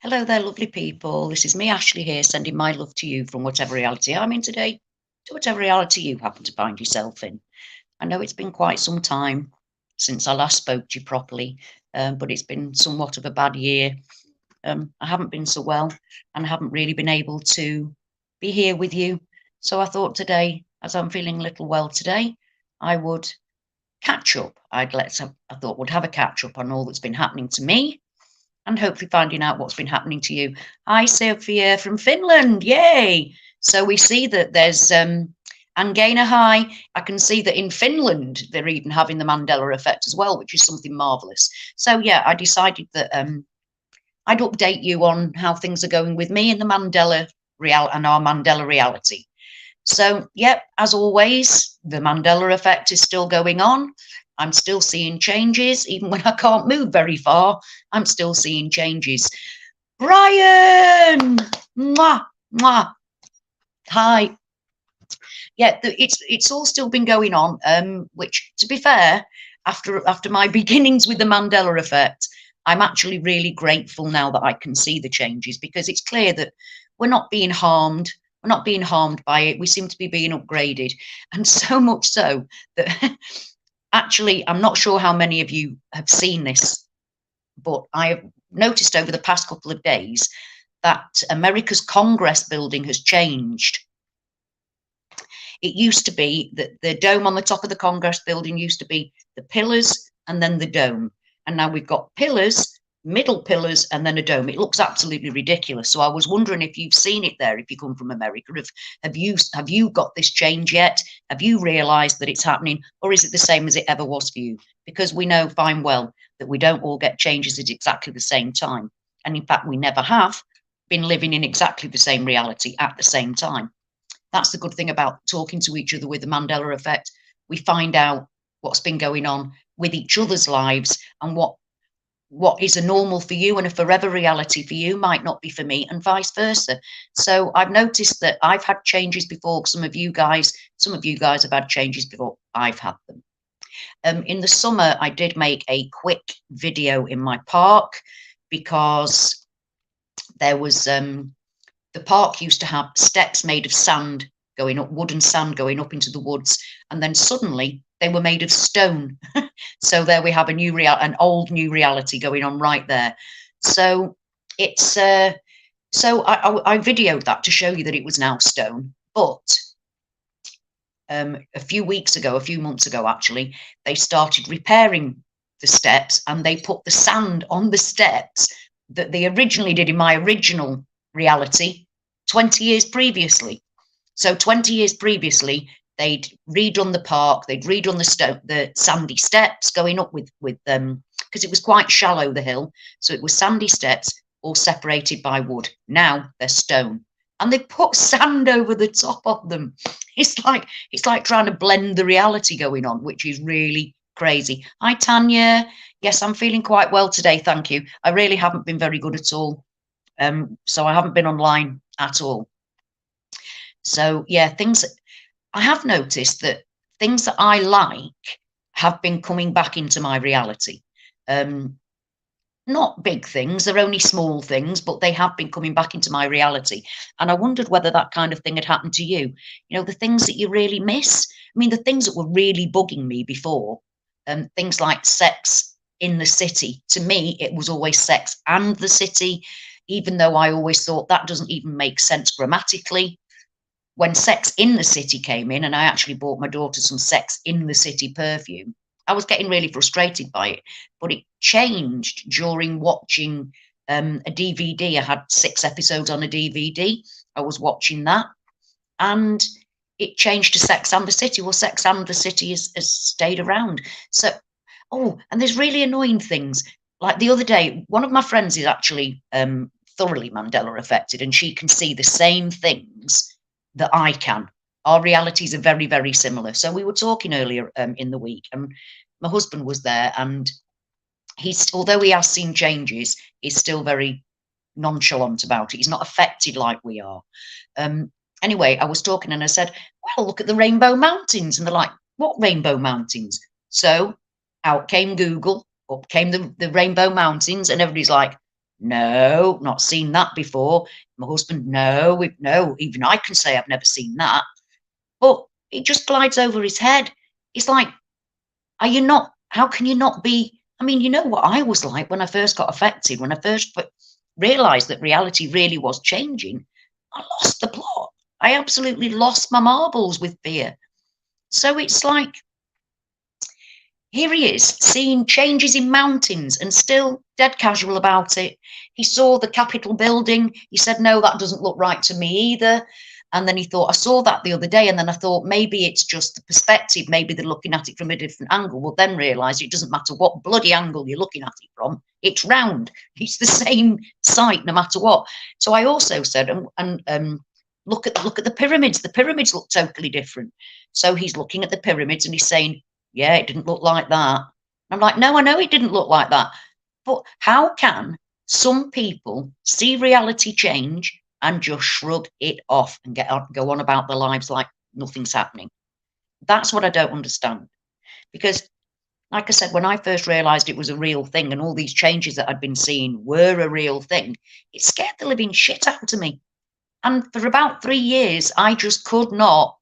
Hello there, lovely people. This is me, Ashley, here, sending my love to you from whatever reality I'm in today to whatever reality you happen to find yourself in. I know it's been quite some time since I last spoke to you properly, but it's been somewhat of a bad year. I haven't been so well and haven't really been able to be here with you. So I thought today, as I'm feeling a little well today, I would catch up. I thought we'd have a catch up on all that's been happening to me and hopefully finding out what's been happening to you. Hi, Sophia from Finland. Yay. So we see that there's Angena. Hi. I can see that in Finland, they're even having the Mandela effect as well, which is something marvelous. So yeah, I decided that I'd update you on how things are going with me and the Mandela and our Mandela reality. So, yep, as always, the Mandela effect is still going on. I'm still seeing changes. Even when I can't move very far, I'm still seeing changes. Brian! Mwah, mwah. Hi. Yeah, it's all still been going on, which, to be fair, after my beginnings with the Mandela effect, I'm actually really grateful now that I can see the changes, because it's clear that we're not being harmed. We're not being harmed by it. We seem to be being upgraded. And so much so that actually, I'm not sure how many of you have seen this, but I have noticed over the past couple of days that America's Congress building has changed. It used to be that the dome on the top of the Congress building used to be the pillars and then the dome. And now we've got pillars, middle pillars, and then a dome. It looks absolutely ridiculous. So I was wondering if you've seen it there, if you come from America. Have you got this change yet? Have you realised that it's happening? Or is it the same as it ever was for you? Because we know fine well that we don't all get changes at exactly the same time. And in fact, we never have been living in exactly the same reality at the same time. That's the good thing about talking to each other with the Mandela effect. We find out what's been going on with each other's lives, and what is a normal for you and a forever reality for you might not be for me, and vice versa. So I've noticed that I've had changes before some of you guys have had changes before I've had them. In the summer, I did make a quick video in my park, because there was the park used to have steps made of sand going up, wooden sand going up into the woods, and then suddenly they were made of stone. So there we have an old new reality going on right there. So it's so I videoed that to show you that it was now stone. But a few months ago actually, they started repairing the steps, and they put the sand on the steps that they originally did in my original reality 20 years previously. So 20 years previously, they'd redone the park, they'd redone the sandy steps going up with because it was quite shallow, the hill, so it was sandy steps all separated by wood. Now they're stone, and they put sand over the top of them. It's like trying to blend the reality going on, which is really crazy. Hi Tanya. Yes, I'm feeling quite well today, thank you. I really haven't been very good at all, so I haven't been online at all. So yeah, I have noticed that things that I like have been coming back into my reality. Not big things, they're only small things, but they have been coming back into my reality. And I wondered whether that kind of thing had happened to you. You know, the things that you really miss. I mean, the things that were really bugging me before, things like sex in the city. To me, it was always sex and the city, even though I always thought that doesn't even make sense grammatically. When Sex in the City came in, and I actually bought my daughter some Sex in the City perfume, I was getting really frustrated by it. But it changed during watching a DVD. I had 6 episodes on a DVD. I was watching that, and it changed to Sex and the City. Well, Sex and the City has stayed around. So, and there's really annoying things. Like the other day, one of my friends is actually thoroughly Mandela affected, and she can see the same things that I can. Our realities are very, very similar. So we were talking earlier in the week, and my husband was there, and although he has seen changes, he's still very nonchalant about it. He's not affected like we are. Anyway, I was talking and I said, well, look at the Rainbow Mountains. And they're like, what Rainbow Mountains? So out came Google, up came the Rainbow Mountains, and everybody's like, No, not seen that before. My husband, no, no, even I can say I've never seen that. But it just glides over his head. It's like, are you not, how can you not be? I mean, you know what I was like when I first got affected, when I first realised that reality really was changing. I lost the plot. I absolutely lost my marbles with fear. So it's like, here he is, seeing changes in mountains and still dead casual about it. He saw the Capitol building. He said, no, that doesn't look right to me either. And then he thought, I saw that the other day. And then I thought, maybe it's just the perspective. Maybe they're looking at it from a different angle. Well, then realise it doesn't matter what bloody angle you're looking at it from. It's round. It's the same site no matter what. So I also said, look at the pyramids. The pyramids look totally different. So he's looking at the pyramids and he's saying, yeah, it didn't look like that. I'm like, no, I know it didn't look like that. But how can some people see reality change and just shrug it off and go on about their lives like nothing's happening? That's what I don't understand. Because, like I said, when I first realised it was a real thing and all these changes that I'd been seeing were a real thing, it scared the living shit out of me. And for about 3 years, I just could not.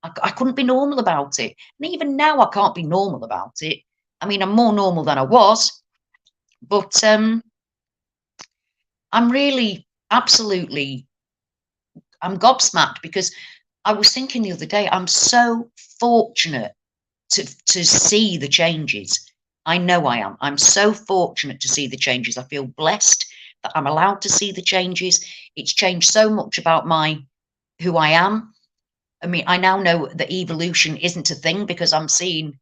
I couldn't be normal about it. And even now, I can't be normal about it. I mean, I'm more normal than I was, but I'm really absolutely, I'm gobsmacked because I was thinking the other day, I'm so fortunate to see the changes. I know I am. I'm so fortunate to see the changes. I feel blessed that I'm allowed to see the changes. It's changed so much about who I am. I mean, I now know that evolution isn't a thing because I'm seeing,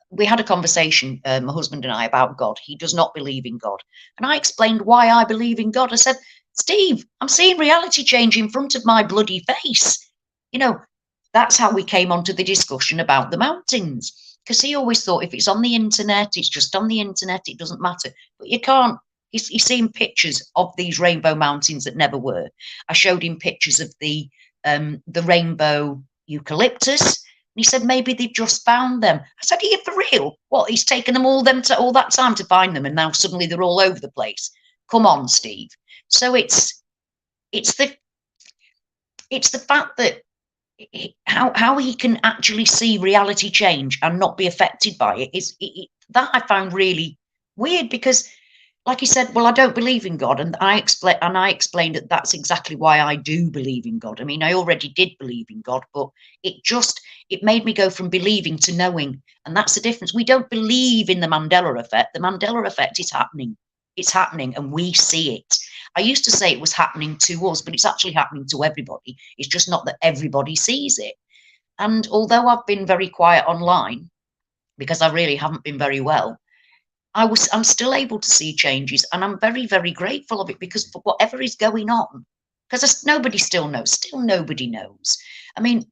we had a conversation, my husband and I, about God. He does not believe in God. And I explained why I believe in God. I said, Steve, I'm seeing reality change in front of my bloody face. You know, that's how we came onto the discussion about the mountains. Because he always thought if it's on the internet, it's just on the internet, it doesn't matter. But you can't. He's seen pictures of these rainbow mountains that never were. I showed him pictures of the rainbow eucalyptus. And he said, maybe they've just found them. I said, are you for real? What, he's taken them all that time to find them and now suddenly they're all over the place? Come on, Steve. So it's the fact that how he can actually see reality change and not be affected by it is that I found really weird because, like he said, well, I don't believe in God. And I explained that that's exactly why I do believe in God. I mean, I already did believe in God, but it made me go from believing to knowing. And that's the difference. We don't believe in the Mandela effect. The Mandela effect is happening. It's happening and we see it. I used to say it was happening to us, but it's actually happening to everybody. It's just not that everybody sees it. And although I've been very quiet online, because I really haven't been very well, I'm still able to see changes and I'm very, very grateful of it because for whatever is going on, because nobody still nobody knows. I mean,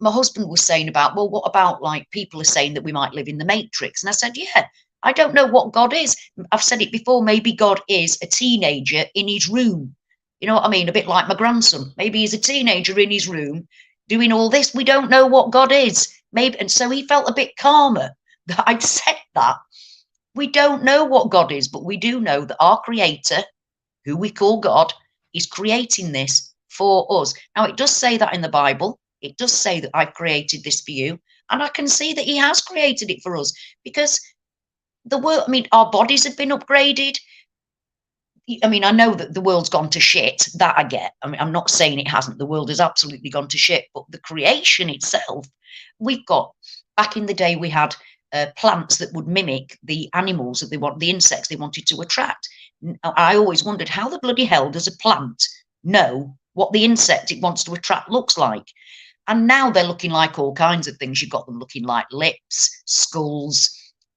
my husband was saying about, well, what about like people are saying that we might live in the Matrix? And I said, yeah, I don't know what God is. I've said it before, maybe God is a teenager in his room. You know what I mean? A bit like my grandson. Maybe he's a teenager in his room doing all this. We don't know what God is. Maybe, and so he felt a bit calmer that I'd said that. We don't know what God is, but we do know that our creator, who we call God, is creating this for us. Now, it does say that in the Bible. It does say that I've created this for you. And I can see that he has created it for us because the world, I mean, our bodies have been upgraded. I mean, I know that the world's gone to shit. That I get. I mean, I'm not saying it hasn't. The world has absolutely gone to shit. But the creation itself, we've got, back in the day, we had plants that would mimic the animals that the insects they wanted to attract. I always wondered how the bloody hell does a plant know what the insect it wants to attract looks like? And now they're looking like all kinds of things. You've got them looking like lips, skulls,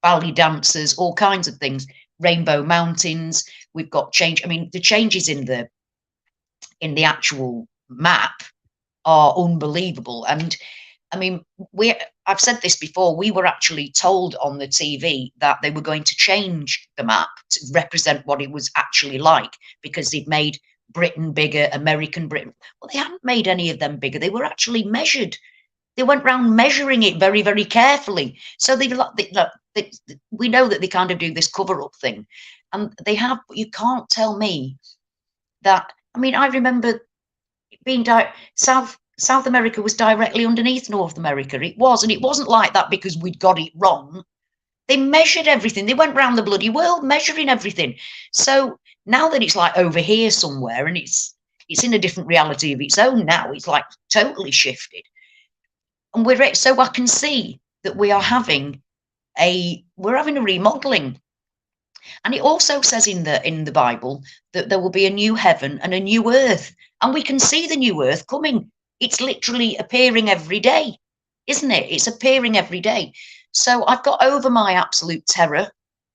ballet dancers, all kinds of things, rainbow mountains. We've got change. I mean, the changes in the actual map are unbelievable. And I mean, I've said this before, we were actually told on the TV that they were going to change the map to represent what it was actually like because they'd made Britain bigger, American Britain. Well, they hadn't made any of them bigger. They were actually measured. They went around measuring it very, very carefully. So we know that they kind of do this cover-up thing. and they have, but you can't tell me that. I mean, I remember being South America was directly underneath North America. It was, and it wasn't like that because we'd got it wrong. They measured everything. They went round the bloody world measuring everything. So now that it's like over here somewhere, and it's in a different reality of its own now, it's like totally shifted. And so I can see that we're having a remodeling. And it also says in the Bible that there will be a new heaven and a new earth. And we can see the new earth coming. It's literally appearing every day, isn't it? It's appearing every day. So I've got over my absolute terror.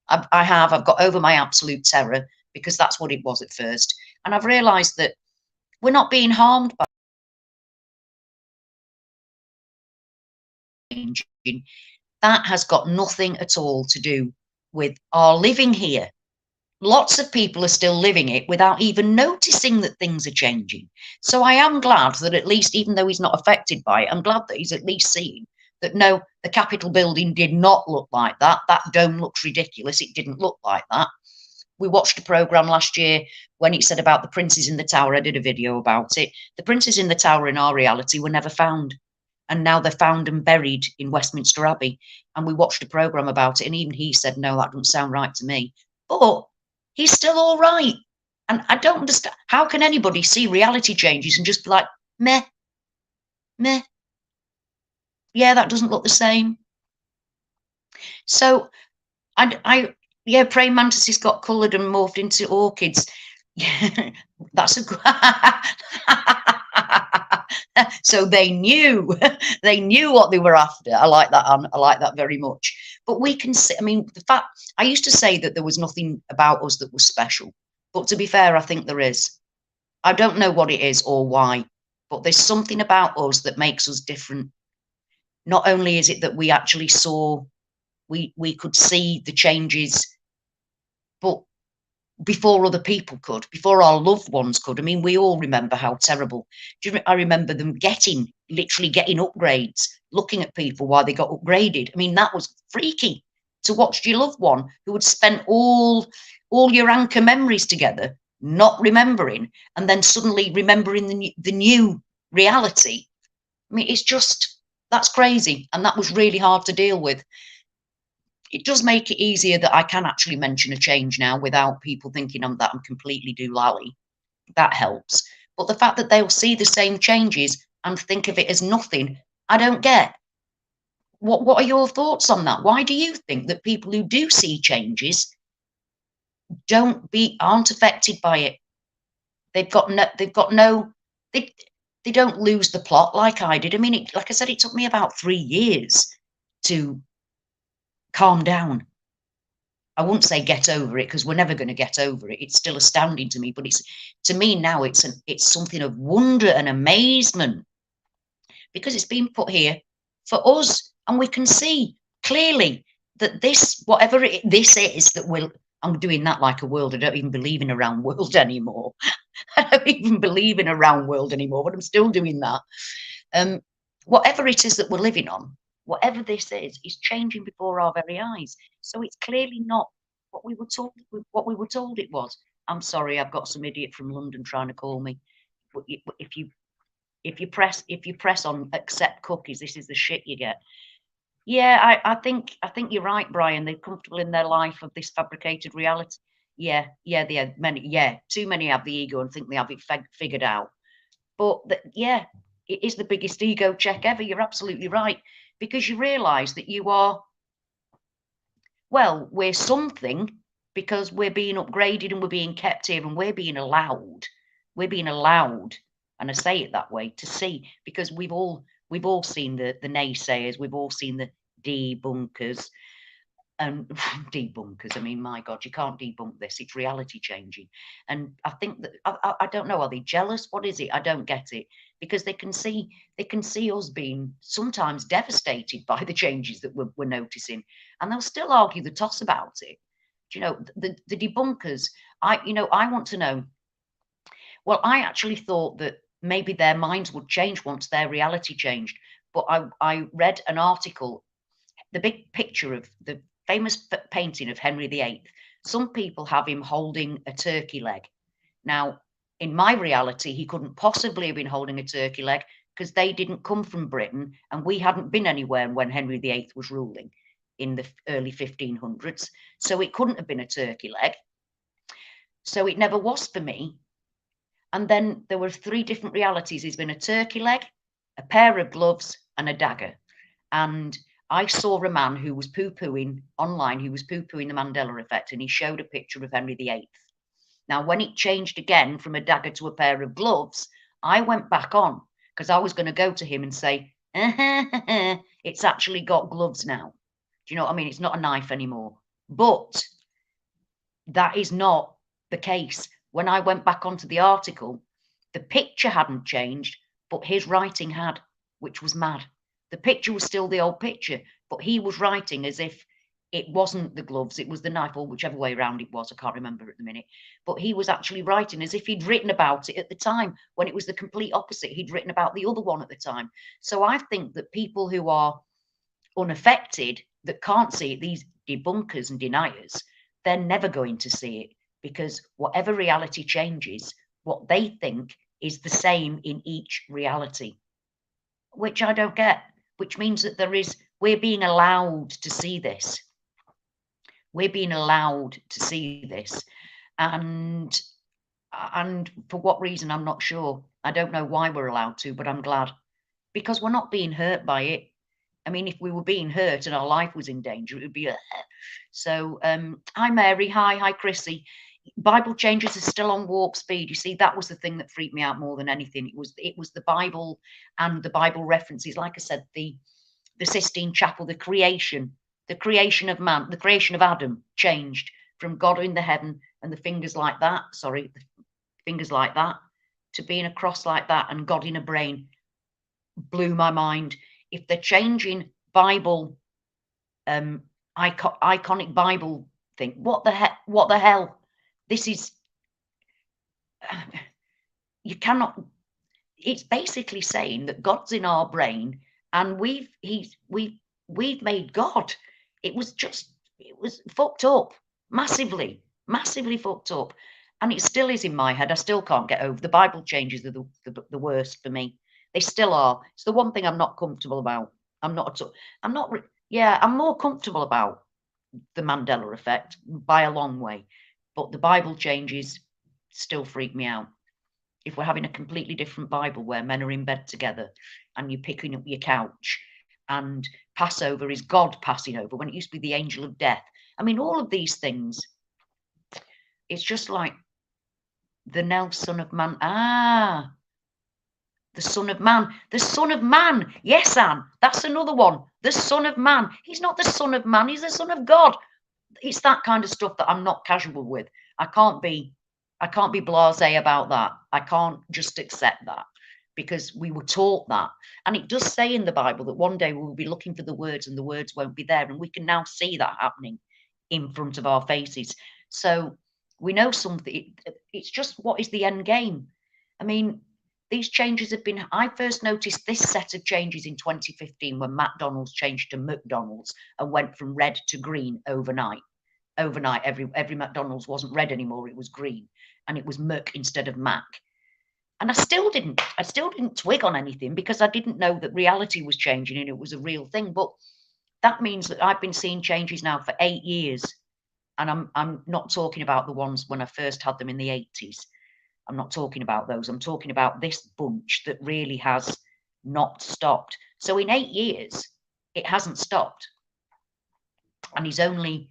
I've got over my absolute terror, because that's what it was at first. And I've realised that we're not being harmed by changing. That has got nothing at all to do with our living here. Lots of people are still living it without even noticing that things are changing. So I am glad that, at least, even though he's not affected by it, I'm glad that he's at least seen that, no, the Capitol building did not look like that. That dome looks ridiculous. It didn't look like that. We watched a programme last year when it said about the princes in the tower. I did a video about it. The princes in the tower in our reality were never found. And now they're found and buried in Westminster Abbey. And we watched a programme about it. And even he said, no, that doesn't sound right to me. But he's still all right. And I don't understand. How can anybody see reality changes and just be like, meh, meh? Yeah, that doesn't look the same. So yeah, praying mantises got coloured and morphed into orchids. Yeah, that's a good. So they knew what they were after. I like that, Anne. I like that very much. But we can see, I mean, the fact, I used to say that there was nothing about us that was special. But to be fair, I think there is. I don't know what it is or why, but there's something about us that makes us different. Not only is it that we actually we could see the changes, but before other people could, before our loved ones could. I mean, we all remember how terrible. I remember them literally getting upgrades, looking at people while they got upgraded. I mean, that was freaky, to watch your loved one who had spent all your anchor memories together, not remembering, and then suddenly remembering the new reality. I mean, that's crazy, and that was really hard to deal with. It does make it easier that I can actually mention a change now without people thinking that I'm completely doolally. That helps. But the fact that they'll see the same changes and think of it as nothing, I don't get. What are your thoughts on that? Why do you think that people who do see changes aren't affected by it? They don't lose the plot like I did. I mean, like I said, it took me about 3 years to calm down. I wouldn't say get over it, because we're never going to get over it. It's still astounding to me, but to me now it's something of wonder and amazement, because it's been put here for us, and we can see clearly that whatever this is that I'm doing that like a world. I don't even believe in a round world anymore. I don't even believe in a round world anymore, but I'm still doing that. Whatever it is that we're living on, whatever this is changing before our very eyes. So it's clearly not what we were told it was. I'm sorry, I've got some idiot from London trying to call me. But if you press on accept cookies, this is the shit you get. Yeah, I think you're right, Brian. They're comfortable in their life of this fabricated reality. Yeah, they have many. Yeah, too many have the ego and think they have it figured out. But yeah, it is the biggest ego check ever. You're absolutely right, because you realise that we're something, because we're being upgraded and we're being kept here and we're being allowed, and I say it that way, to see, because we've all seen the naysayers, we've all seen the debunkers, and debunkers. I mean, my God, you can't debunk this. It's reality changing. And I think that I don't know, are they jealous? What is it? I don't get it, because they can see us being sometimes devastated by the changes that we're noticing, and they'll still argue the toss about it. Do you know, the debunkers? I want to know. Well, I actually thought that maybe their minds would change once their reality changed, but I read an article, the big picture of the famous painting of Henry VIII, Some people have him holding a turkey leg. Now, in my reality, he couldn't possibly have been holding a turkey leg because they didn't come from Britain and we hadn't been anywhere when Henry VIII was ruling in the early 1500s. So it couldn't have been a turkey leg. So it never was for me. And then there were 3 different realities. He's been a turkey leg, a pair of gloves, and a dagger. And I saw a man who was poo-pooing online, he was poo-pooing the Mandela effect, and he showed a picture of Henry VIII. Now, when it changed again from a dagger to a pair of gloves, I went back on because I was going to go to him and say, it's actually got gloves now. Do you know what I mean? It's not a knife anymore. But that is not the case. When I went back onto the article, the picture hadn't changed, but his writing had, which was mad. The picture was still the old picture, but he was writing as if it wasn't the gloves, it was the knife, or whichever way around it was. I can't remember at the minute. But he was actually writing as if he'd written about it at the time, when it was the complete opposite. He'd written about the other one at the time. So I think that people who are unaffected, that can't see it, these debunkers and deniers, they're never going to see it, because whatever reality changes, what they think is the same in each reality, which I don't get, which means that we're being allowed to see this. We're being allowed to see this. And for what reason, I'm not sure. I don't know why we're allowed to, but I'm glad, because we're not being hurt by it. I mean, if we were being hurt and our life was in danger, it would be so. Hi, Mary. Hi, Chrissy. Bible changes are still on warp speed. You see, that was the thing that freaked me out more than anything. It was the Bible and the Bible references. Like I said, the Sistine Chapel, the creation of man, the creation of Adam changed from God in the heaven and the fingers like that. Sorry, the fingers like that, to being a cross like that and God in a brain. Blew my mind. If they're changing Bible, iconic Bible thing, what the hell? This is, you cannot, it's basically saying that God's in our brain and we've made God. It was fucked up, massively fucked up. And it still is in my head. I still can't get over. The Bible changes are the worst for me. They still are. It's the one thing I'm not comfortable about. I'm more comfortable about the Mandela effect by a long way. But the Bible changes still freak me out. If we're having a completely different Bible where men are in bed together and you're picking up your couch, and Passover is God passing over when it used to be the angel of death. I mean, all of these things, it's just like the now Son of Man. The Son of Man. The Son of Man. Yes, Anne, that's another one. The Son of Man. He's not the Son of Man, he's the Son of God. It's that kind of stuff that I'm not casual with. I can't be blasé about that. I can't just accept that, because we were taught that. And it does say in the Bible that one day we will be looking for the words and the words won't be there. And we can now see that happening in front of our faces. So we know something. It's just, what is the end game? I mean, these changes have been, I first noticed this set of changes in 2015 when McDonald's changed to McDonald's and went from red to green overnight. Overnight, every McDonald's wasn't red anymore, it was green, and it was Mc instead of Mac. And I still didn't twig on anything, because I didn't know that reality was changing and it was a real thing. But that means that I've been seeing changes now for 8 years. And I'm not talking about the ones when I first had them in the 80s. I'm not talking about those. I'm talking about this bunch that really has not stopped. So in 8 years, it hasn't stopped. And he's only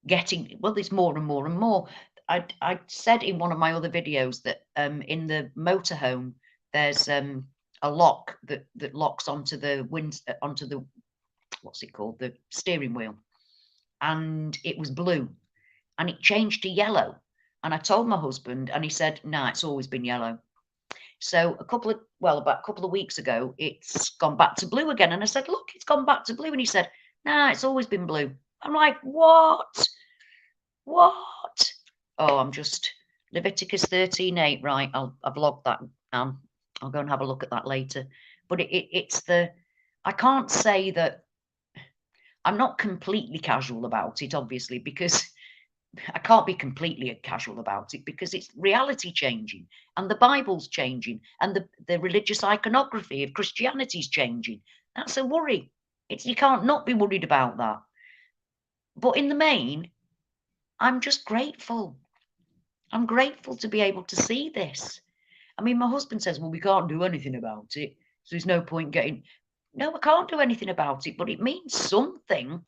getting, well, there's more and more and more. I said in one of my other videos that in the motorhome, there's a lock that locks onto the what's it called? The steering wheel. And it was blue and it changed to yellow. And I told my husband and he said, nah, it's always been yellow. So about a couple of weeks ago, it's gone back to blue again. And I said, look, it's gone back to blue. And he said, nah, it's always been blue. I'm like, what? Oh, I'm just, Leviticus 13:8, right? I've logged that. I'll go and have a look at that later. But I can't say that I'm not completely casual about it, obviously, because I can't be completely casual about it because it's reality changing and the Bible's changing and the religious iconography of Christianity's changing. That's a worry. You can't not be worried about that. But in the main, I'm just grateful. I'm grateful to be able to see this. I mean, my husband says, well, we can't do anything about it. So there's no point getting... No, I can't do anything about it, but it means something.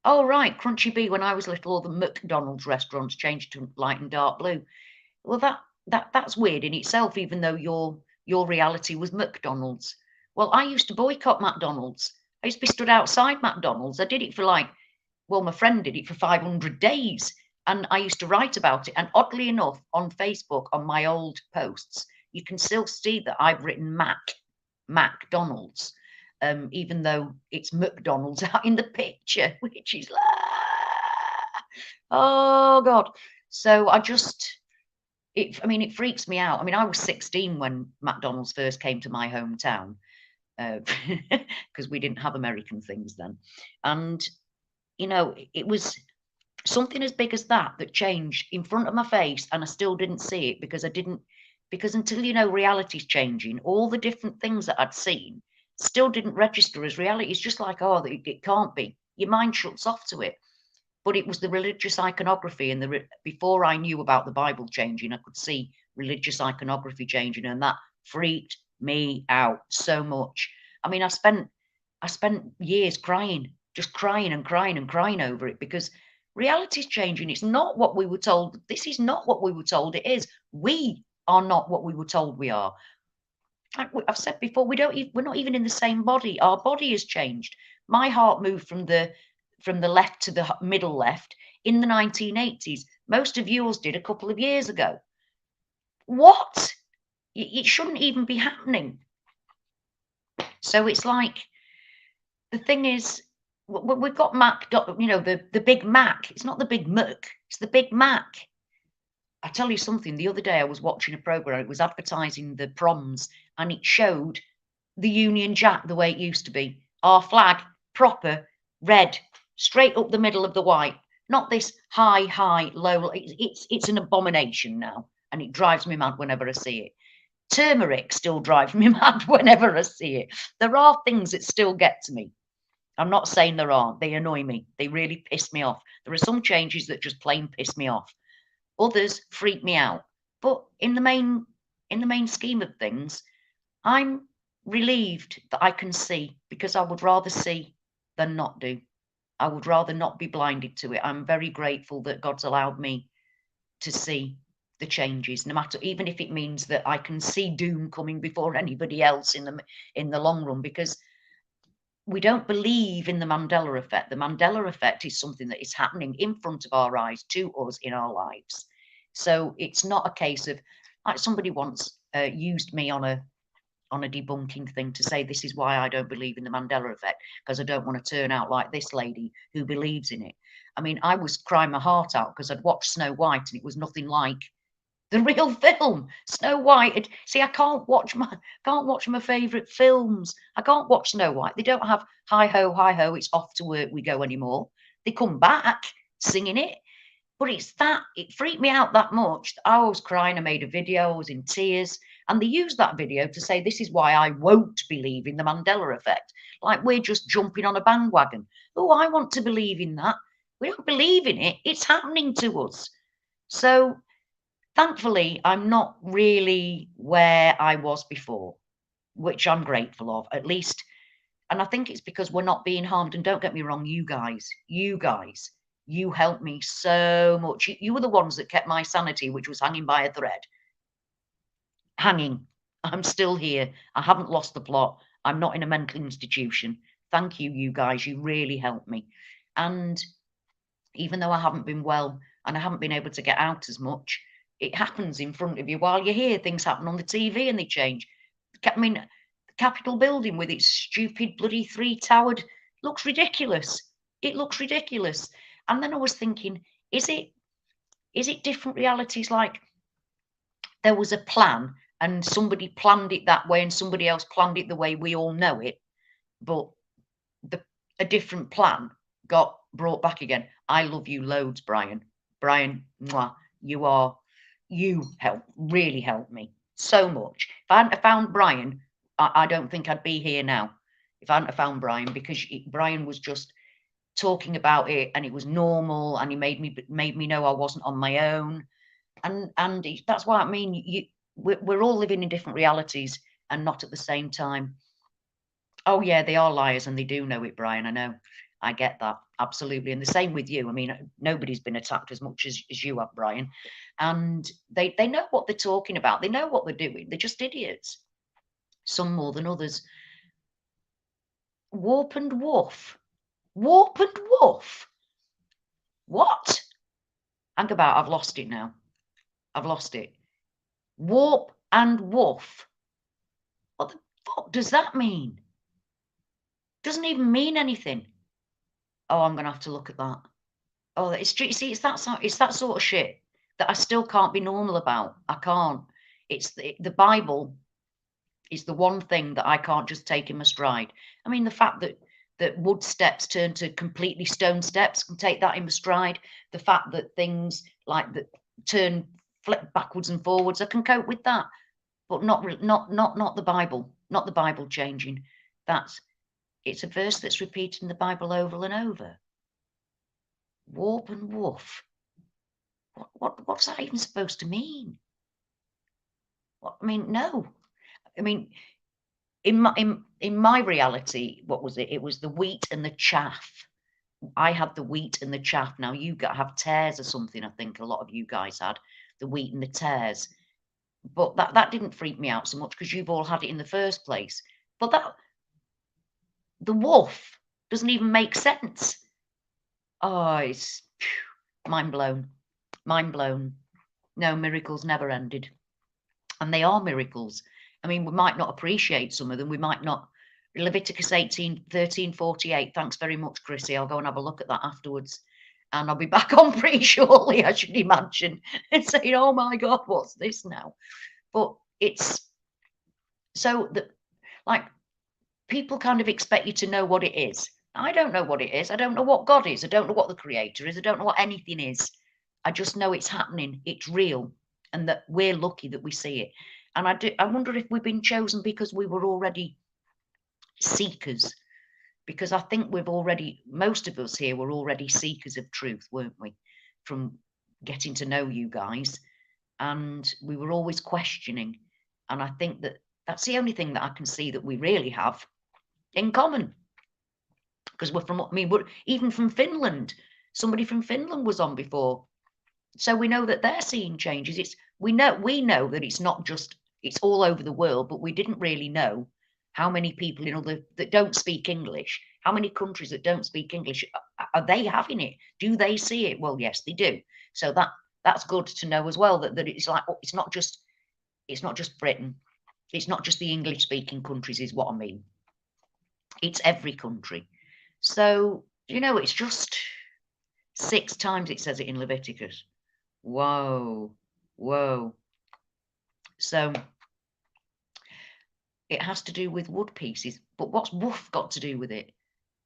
Oh, right, Crunchy Bee, when I was little, all the McDonald's restaurants changed to light and dark blue. Well, that's weird in itself, even though your reality was McDonald's. Well, I used to boycott McDonald's. I used to be stood outside McDonald's. I did it for well, my friend did it for 500 days. And I used to write about it. And oddly enough, on Facebook, on my old posts, you can still see that I've written McDonald's. Even though it's McDonald's out in the picture, which is oh God. So I mean, it freaks me out. I mean, I was 16 when McDonald's first came to my hometown, because we didn't have American things then. And, you know, it was something as big as that changed in front of my face, and I still didn't see it because until, you know, reality's changing, all the different things that I'd seen still didn't register as reality. It's just like, oh, it can't be. Your mind shuts off to it. But it was the religious iconography and before I knew about the Bible changing, I could see religious iconography changing, and that freaked me out so much. I mean, I spent years crying, just crying and crying and crying over it because reality's changing. It's not what we were told. This is not what we were told it is. We are not what we were told we are. I've said before, we're not even in the same body. Our body has changed. My heart moved from the left to the middle left in the 1980s. Most of yours did a couple of years ago. What? It shouldn't even be happening. So it's like, the thing is, we've got Mac, you know, the Big Mac. It's not the Big Mac, it's the Big Mac. I tell you something, the other day I was watching a program, it was advertising the proms, and it showed the Union Jack the way it used to be. Our flag, proper, red, straight up the middle of the white. Not this high, low. It's an abomination now, and it drives me mad whenever I see it. Turmeric still drives me mad whenever I see it. There are things that still get to me. I'm not saying there aren't. They annoy me. They really piss me off. There are some changes that just plain piss me off. Others freak me out. But in the main scheme of things, I'm relieved that I can see, because I would rather see than not do. I would rather not be blinded to it. I'm very grateful that God's allowed me to see the changes, no matter, even if it means that I can see doom coming before anybody else in the long run, because we don't believe in the Mandela effect. The Mandela effect is something that is happening in front of our eyes to us in our lives. So it's not a case of, like somebody once used me on a debunking thing to say this is why I don't believe in the Mandela effect, because I don't want to turn out like this lady who believes in it. I mean, I was crying my heart out because I'd watched Snow White and it was nothing like the real film. Snow White. See, I can't watch my favourite films. I can't watch Snow White. They don't have hi ho, it's off to work we go anymore. They come back singing it. But it freaked me out that much that I was crying. I made a video, I was in tears. And they used that video to say, this is why I won't believe in the Mandela effect. Like we're just jumping on a bandwagon. Oh, I want to believe in that. We don't believe in it. It's happening to us. So thankfully, I'm not really where I was before, which I'm grateful of, at least. And I think it's because we're not being harmed. And don't get me wrong, you guys, you helped me so much. You were the ones that kept my sanity, which was hanging by a thread. Hanging. I'm still here. I haven't lost the plot. I'm not in a mental institution. Thank you, you guys. You really helped me. And even though I haven't been well and I haven't been able to get out as much, it happens in front of you while you're here. Things happen on the TV and they change. I mean, the Capitol building with its stupid bloody three-towered looks ridiculous. It looks ridiculous. And then I was thinking, is it different realities? Like there was a plan and somebody planned it that way and somebody else planned it the way we all know it, but a different plan got brought back again. I love you loads, Brian. Brian, mwah, you really helped me so much. If I hadn't have found Brian, I don't think I'd be here now. If I hadn't have found Brian, because Brian was just talking about it, and it was normal, and he made me know I wasn't on my own, and that's what I mean. We're all living in different realities and not at the same time. Oh yeah, they are liars and they do know it, Brian. I know. I get that. Absolutely. And the same with you. I mean, nobody's been attacked as much as you have, Brian. And they know what they're talking about. They know what they're doing. They're just idiots. Some more than others. Warp and woof. Warp and woof. What? Hang about, I've lost it now. I've lost it. Warp and woof. What the fuck does that mean? Doesn't even mean anything. Oh, I'm gonna have to look at that. Oh, it's see, it's that sort of shit that I still can't be normal about. I can't. It's the Bible is the one thing that I can't just take in my stride. I mean, the fact that wood steps turn to completely stone steps, can take that in my stride. The fact that things like that flip backwards and forwards, I can cope with that. But not the Bible, not the Bible changing. It's a verse that's repeated in the Bible over and over. Warp and woof. What's that even supposed to mean? What, I mean, no. I mean, in my reality, what was it? It was the wheat and the chaff. I had the wheat and the chaff. Now you have tares or something. I think a lot of you guys had the wheat and the tares. But that didn't freak me out so much because you've all had it in the first place. But the wolf doesn't even make sense. Oh, it's mind blown. Mind blown. No, miracles never ended. And they are miracles. I mean, we might not appreciate some of them. We might not. Leviticus 18:13-48. Thanks very much, Chrissy. I'll go and have a look at that afterwards. And I'll be back on pretty shortly, I should imagine, and saying, oh my God, what's this now? But it's so that, like, people kind of expect you to know what it is. I don't know what it is. I don't know what God is. I don't know what the creator is. I don't know what anything is. I just know it's happening. It's real. And that we're lucky that we see it. And I wonder if we've been chosen because we were already seekers. Because I think most of us here were already seekers of truth, weren't we? From getting to know you guys. And we were always questioning. And I think that's the only thing that I can see that we really have in common. Because we're even from Finland. Somebody from Finland was on before. So we know that they're seeing changes. We know that it's not just, it's all over the world, but we didn't really know how many people that don't speak English, how many countries that don't speak English, are they having it? Do they see it? Well, yes, they do. So that's good to know as well, that it's like, it's not just Britain. It's not just the English speaking countries is what I mean. It's every country. So, it's just 6 times it says it in Leviticus. Whoa. So it has to do with wood pieces. But what's woof got to do with it?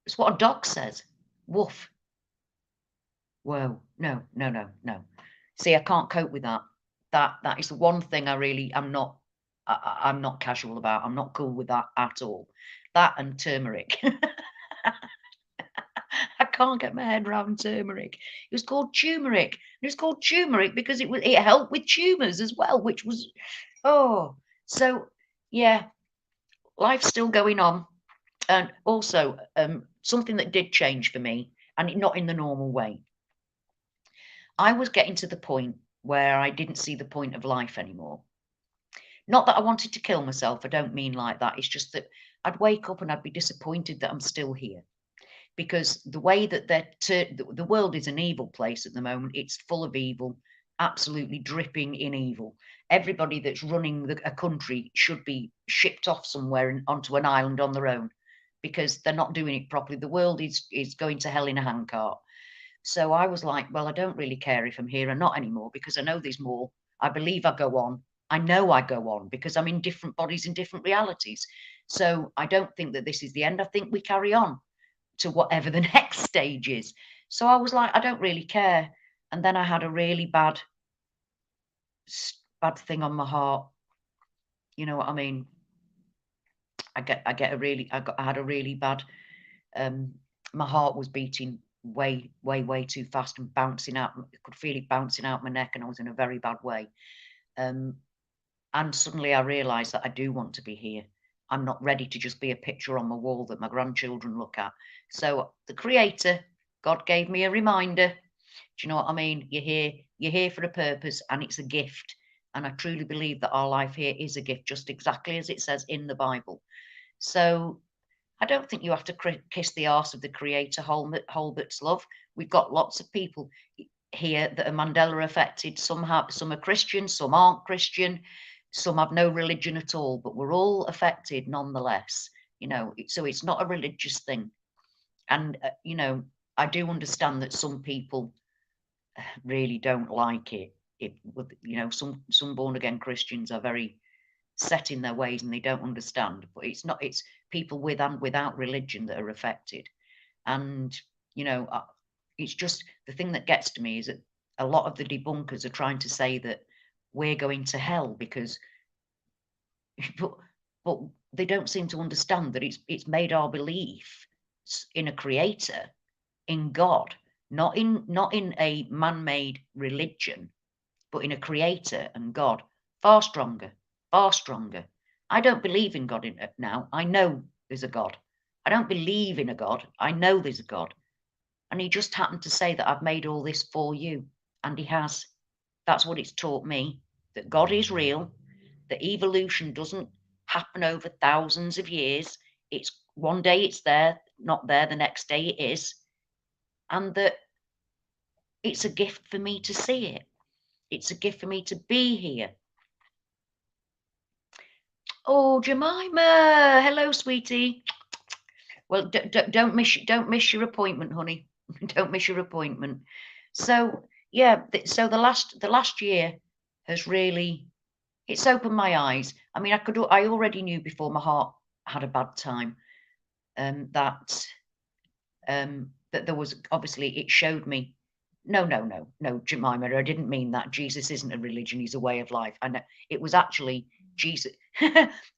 It's what a dog says. Woof. Whoa. No. See, I can't cope with that. That is the one thing I'm not casual about. I'm not cool with that at all. That and turmeric. I can't get my head around turmeric. It was called turmeric. It was called turmeric because it helped with tumours as well, which was, so yeah, life's still going on. And also, something that did change for me, and not in the normal way. I was getting to the point where I didn't see the point of life anymore. Not that I wanted to kill myself. I don't mean like that. It's just that I'd wake up and I'd be disappointed that I'm still here. Because the way that the world is an evil place at the moment, it's full of evil, absolutely dripping in evil. Everybody that's running a country should be shipped off somewhere onto an island on their own, because they're not doing it properly. The world is going to hell in a handcart. So I was like, well, I don't really care if I'm here or not anymore, because I know there's more. I believe I go on. I know I go on because I'm in different bodies in different realities. So I don't think that this is the end. I think we carry on to whatever the next stage is. So I was like, I don't really care. And then I had a really bad thing on my heart. You know what I mean? I had a really bad, my heart was beating way too fast and bouncing out. I could feel it bouncing out my neck, and I was in a very bad way. And suddenly I realised that I do want to be here. I'm not ready to just be a picture on my wall that my grandchildren look at. So the Creator, God, gave me a reminder. Do you know what I mean? You're here for a purpose, and it's a gift. And I truly believe that our life here is a gift, just exactly as it says in the Bible. So I don't think you have to kiss the arse of the Creator, Holbert's love. We've got lots of people here that are Mandela affected. Some are Christian, some aren't Christian, some have no religion at all, but we're all affected nonetheless. You know, so it's not a religious thing. And you know, I do understand that some people really don't like it. You know, some born again Christians are very set in their ways and they don't understand. But it's people with and without religion that are affected. And you know, it's just the thing that gets to me is that a lot of the debunkers are trying to say that we're going to hell because, but they don't seem to understand that it's made our belief in a creator, in God, not in a man-made religion, but in a creator and God, far stronger, far stronger. I don't believe in God now. I know there's a God. I don't believe in a God. I know there's a God. And he just happened to say that I've made all this for you. And he has. That's what it's taught me, that God is real, that evolution doesn't happen over thousands of years. It's one day it's there, not there, the next day it is. And that it's a gift for me to see it. It's a gift for me to be here. Oh, Jemima, hello, sweetie. Well, don't miss your appointment, honey. Don't miss your appointment. So yeah, so the last year has really, it's opened my eyes. I mean, I already knew before my heart had a bad time, that there was, obviously it showed me. No, Jemima, I didn't mean that. Jesus isn't a religion; he's a way of life. And it was actually Jesus.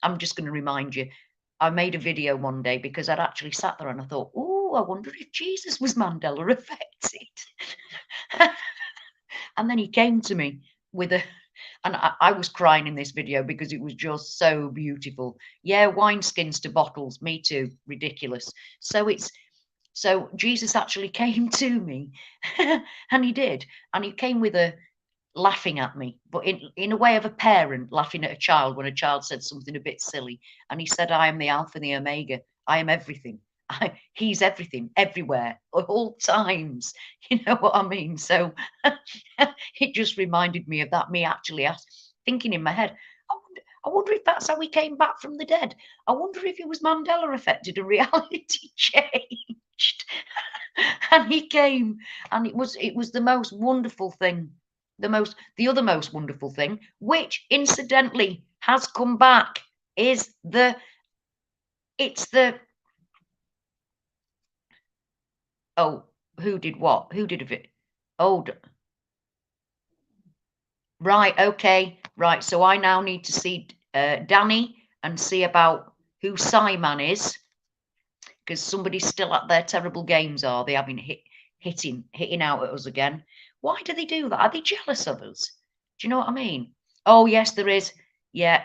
I'm just going to remind you. I made a video one day because I'd actually sat there and I thought, oh, I wonder if Jesus was Mandela affected. And then he came to me with a, and I was crying in this video because it was just so beautiful. Yeah, wineskins to bottles, me too, ridiculous. So Jesus actually came to me, and he did, and he came with a, laughing at me, but in a way of a parent laughing at a child when a child said something a bit silly. And he said, I am the Alpha and the Omega. I am everything. He's everything, everywhere, at all times. You know what I mean? So it just reminded me of that, me actually thinking in my head, I wonder if that's how he came back from the dead. I wonder if he was Mandela affected and reality changed. And he came, and it was the most wonderful thing. The other most wonderful thing, which incidentally has come back, is oh, who did what? Who did it? Oh, right, okay, right. So I now need to see Danny and see about who Simon is, because somebody's still at their terrible games, are they? Having hitting out at us again. Why do they do that? Are they jealous of us? Do you know what I mean? Oh, yes, there is. Yeah.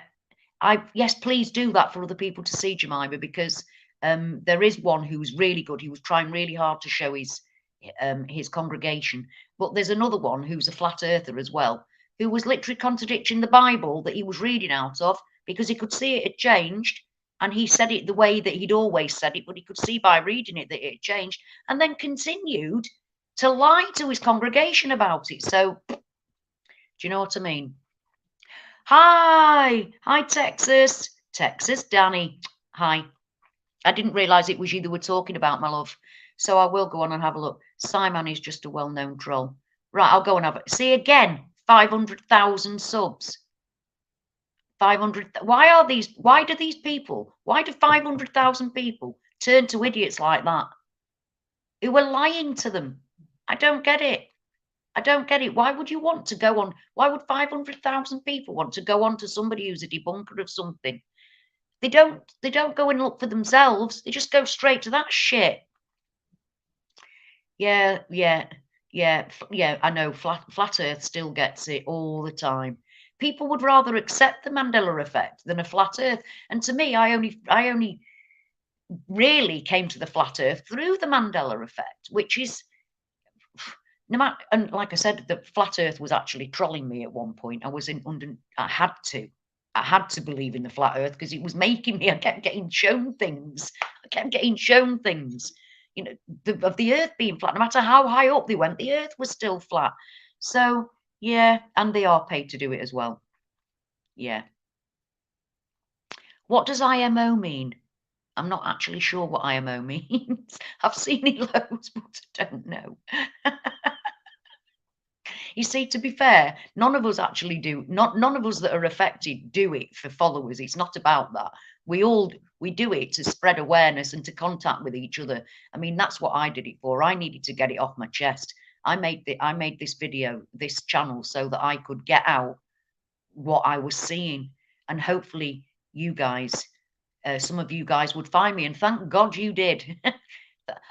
Yes, please do that for other people to see, Jemima, because there is one who's really good. He was trying really hard to show his congregation. But there's another one who's a flat earther as well, who was literally contradicting the Bible that he was reading out of, because he could see it had changed. And he said it the way that he'd always said it, but he could see by reading it that it had changed, and then continued to lie to his congregation about it. So, do you know what I mean? Hi, Texas, Danny. Hi. I didn't realise it was you that were talking about, my love. So I will go on and have a look. Simon is just a well-known troll. Right, I'll go and have it. See again, 500,000 subs. 500. Why do these people, why do 500,000 people turn to idiots like that, who are lying to them? I don't get it. I don't get it. Why would you want to go on? Why would 500,000 people want to go on to somebody who's a debunker of something? They don't go and look for themselves. They just go straight to that shit. Yeah, yeah, yeah. I know flat Earth still gets it all the time. People would rather accept the Mandela effect than a flat Earth. And to me, I only really came to the flat Earth through the Mandela effect, which is no matter. And like I said, the flat Earth was actually trolling me at one point. I was in under. I had to believe in the flat Earth because it was making me. I kept getting shown things. I kept getting shown things. You know, of the Earth being flat. No matter how high up they went, the Earth was still flat. So yeah, and they are paid to do it as well. Yeah. What does IMO mean? I'm not actually sure what IMO means. I've seen it loads, but I don't know. You see, to be fair, none of us actually do. Not none of us that are affected do it for followers. It's not about that. We do it to spread awareness and to contact with each other. I mean, that's what I did it for. I needed to get it off my chest. I made this video, this channel, so that I could get out what I was seeing, and hopefully you guys, some of you guys would find me, and thank God you did.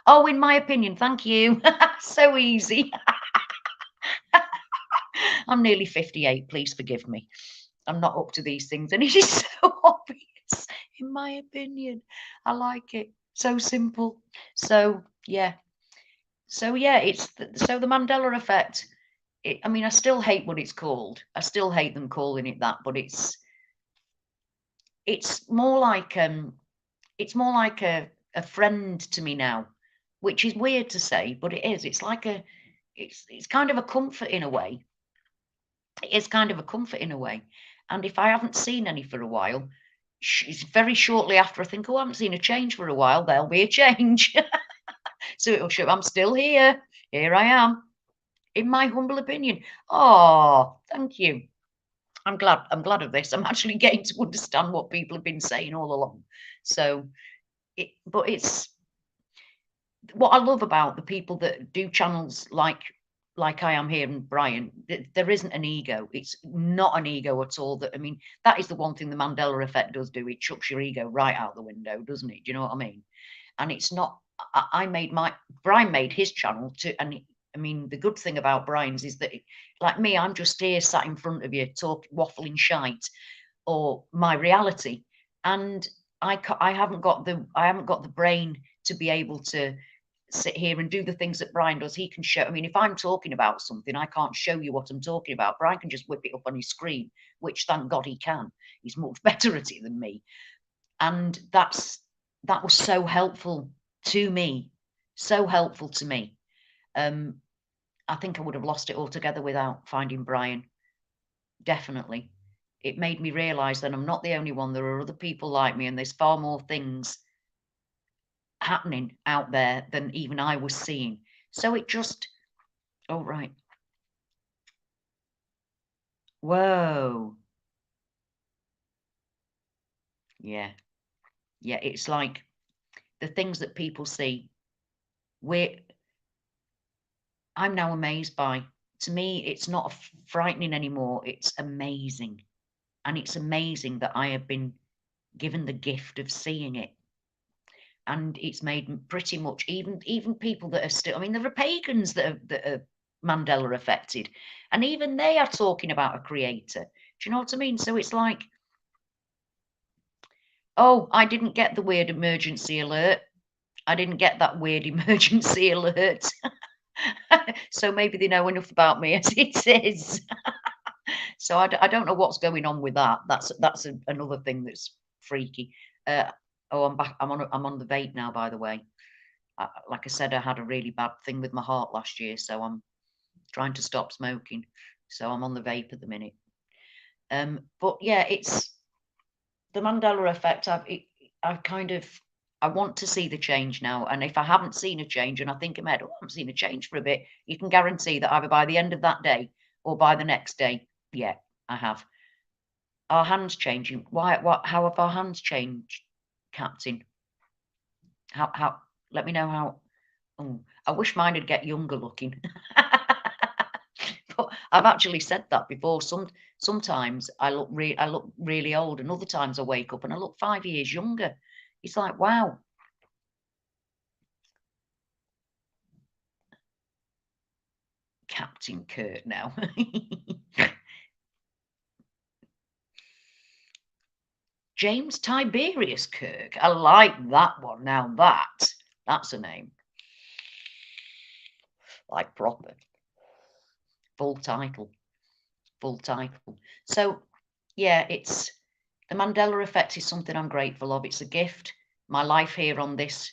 Oh, in my opinion, thank you. So easy. I'm nearly 58. Please forgive me. I'm not up to these things, and it is so obvious, in my opinion. I like it. So simple. So yeah. So yeah, so the Mandela effect. I mean, I still hate what it's called. I still hate them calling it that, but it's more like a friend to me now, which is weird to say, but it is. It's kind of a comfort in a way. It is kind of a comfort in a way. And if I haven't seen any for a while, very shortly after I think, oh, I haven't seen a change for a while, there'll be a change. So it'll show I'm still here. Here I am, in my humble opinion. Oh, thank you. I'm glad. I'm glad of this. I'm actually getting to understand what people have been saying all along. So, but it's what I love about the people that do channels like I am here and Brian. There isn't an ego. It's not an ego at all. That I mean, that is the one thing the Mandela effect does do. It chucks your ego right out the window, doesn't it? Do you know what I mean? And it's not. I made my Brian made his channel to, and I mean, the good thing about Brian's is that, like me, I'm just here sat in front of you, waffling shite, or my reality, and I haven't got the brain to be able to sit here and do the things that Brian does. He can show. I mean, if I'm talking about something, I can't show you what I'm talking about. Brian can just whip it up on his screen, which thank God he can. He's much better at it than me, and that was so helpful to me, so helpful to me. I think I would have lost it altogether without finding Brian. Definitely. It made me realise that I'm not the only one. There are other people like me, and there's far more things happening out there than even I was seeing. So it just, oh, right. Whoa. Yeah. Yeah. It's like the things that people see, we're, I'm now amazed by. To me, it's not frightening anymore. It's amazing. And it's amazing that I have been given the gift of seeing it. And it's made pretty much even people that are still, I mean, there are pagans that are Mandela affected, and even they are talking about a creator. Do you know what I mean? So it's like, oh, I didn't get the weird emergency alert. I didn't get that weird emergency alert. So maybe they know enough about me as it is. So I don't know what's going on with that. That's another thing that's freaky. Oh, I'm back. I'm on the vape now, by the way. Like I said, I had a really bad thing with my heart last year, so I'm trying to stop smoking. So I'm on the vape at the minute. But yeah, it's the Mandela effect. I've kind of, I want to see the change now. And if I haven't seen a change, and I think in my head, oh, I haven't seen a change for a bit, you can guarantee that either by the end of that day or by the next day, yeah, I have. Our hands changing. Why? What? How have our hands changed, Captain? How? Let me know how. Oh, I wish mine would get younger looking. But I've actually said that before. Sometimes I look really old, and other times I wake up and I look 5 years younger. It's like, wow. Captain Kirk now. James Tiberius Kirk. I like that one. Now that's a name. Like proper. Full title. Full title. So yeah, it's the Mandela Effect is something I'm grateful of. It's a gift. My life here on this,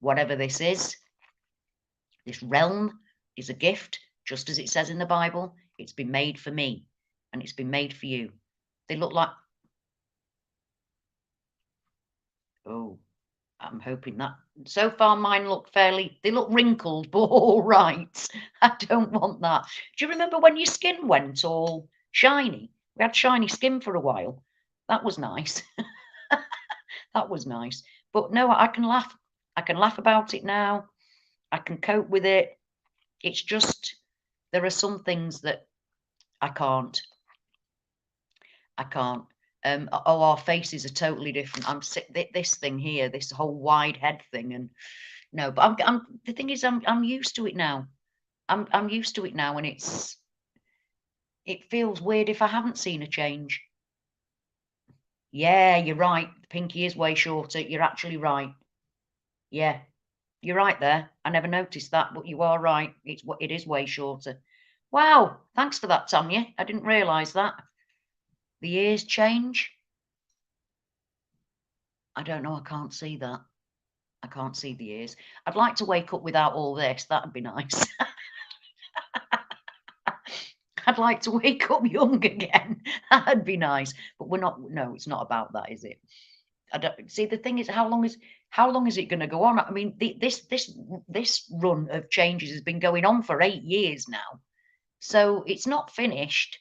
whatever this is, this realm is a gift, just as it says in the Bible. It's been made for me and it's been made for you. They look like, oh, I'm hoping that so far mine look they look wrinkled, but all right. I don't want that. Do you remember when your skin went all shiny? We had shiny skin for a while. That was nice. That was nice. But no, I can laugh. I can laugh about it now. I can cope with it. It's just there are some things that I can't. I can't. Oh, our faces are totally different. I'm sick. This thing here, this whole wide head thing, and no. But the thing is, I'm used to it now. I'm used to it now, and it feels weird if I haven't seen a change. Yeah, you're right. The pinky is way shorter. You're actually right. Yeah, you're right there. I never noticed that, but you are right. It is way shorter. Wow, thanks for that, Tanya. I didn't realise that. The ears change. I don't know. I can't see that. I can't see the ears. I'd like to wake up without all this. That'd be nice. I'd like to wake up young again. That'd be nice. But we're not. No, it's not about that, is it? I don't see. The thing is, how long is it going to go on? I mean, this run of changes has been going on for 8 years now, so it's not finished.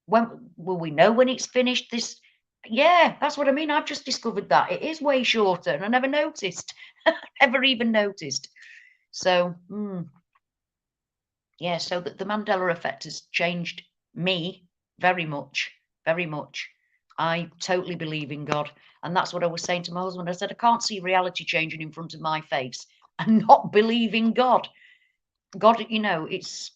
When will we know when it's finished? Yeah, that's what I mean. I've just discovered that it is way shorter, and I never noticed. Ever even noticed. So, yeah. So the Mandela effect has changed me very much, very much. I totally believe in God. And that's what I was saying to my husband. I said, I can't see reality changing in front of my face and not believe in God. God, it's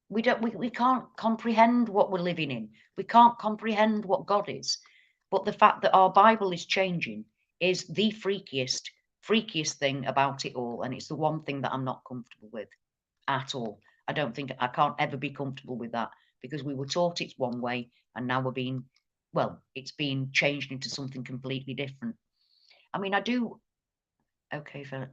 we can't comprehend what we're living in. We can't comprehend what God is. But the fact that our Bible is changing is the freakiest thing about it all. And it's the one thing that I'm not comfortable with at all. I can't ever be comfortable with that, because we were taught it's one way and now it's being changed into something completely different. I mean, I do. Okay, Philip.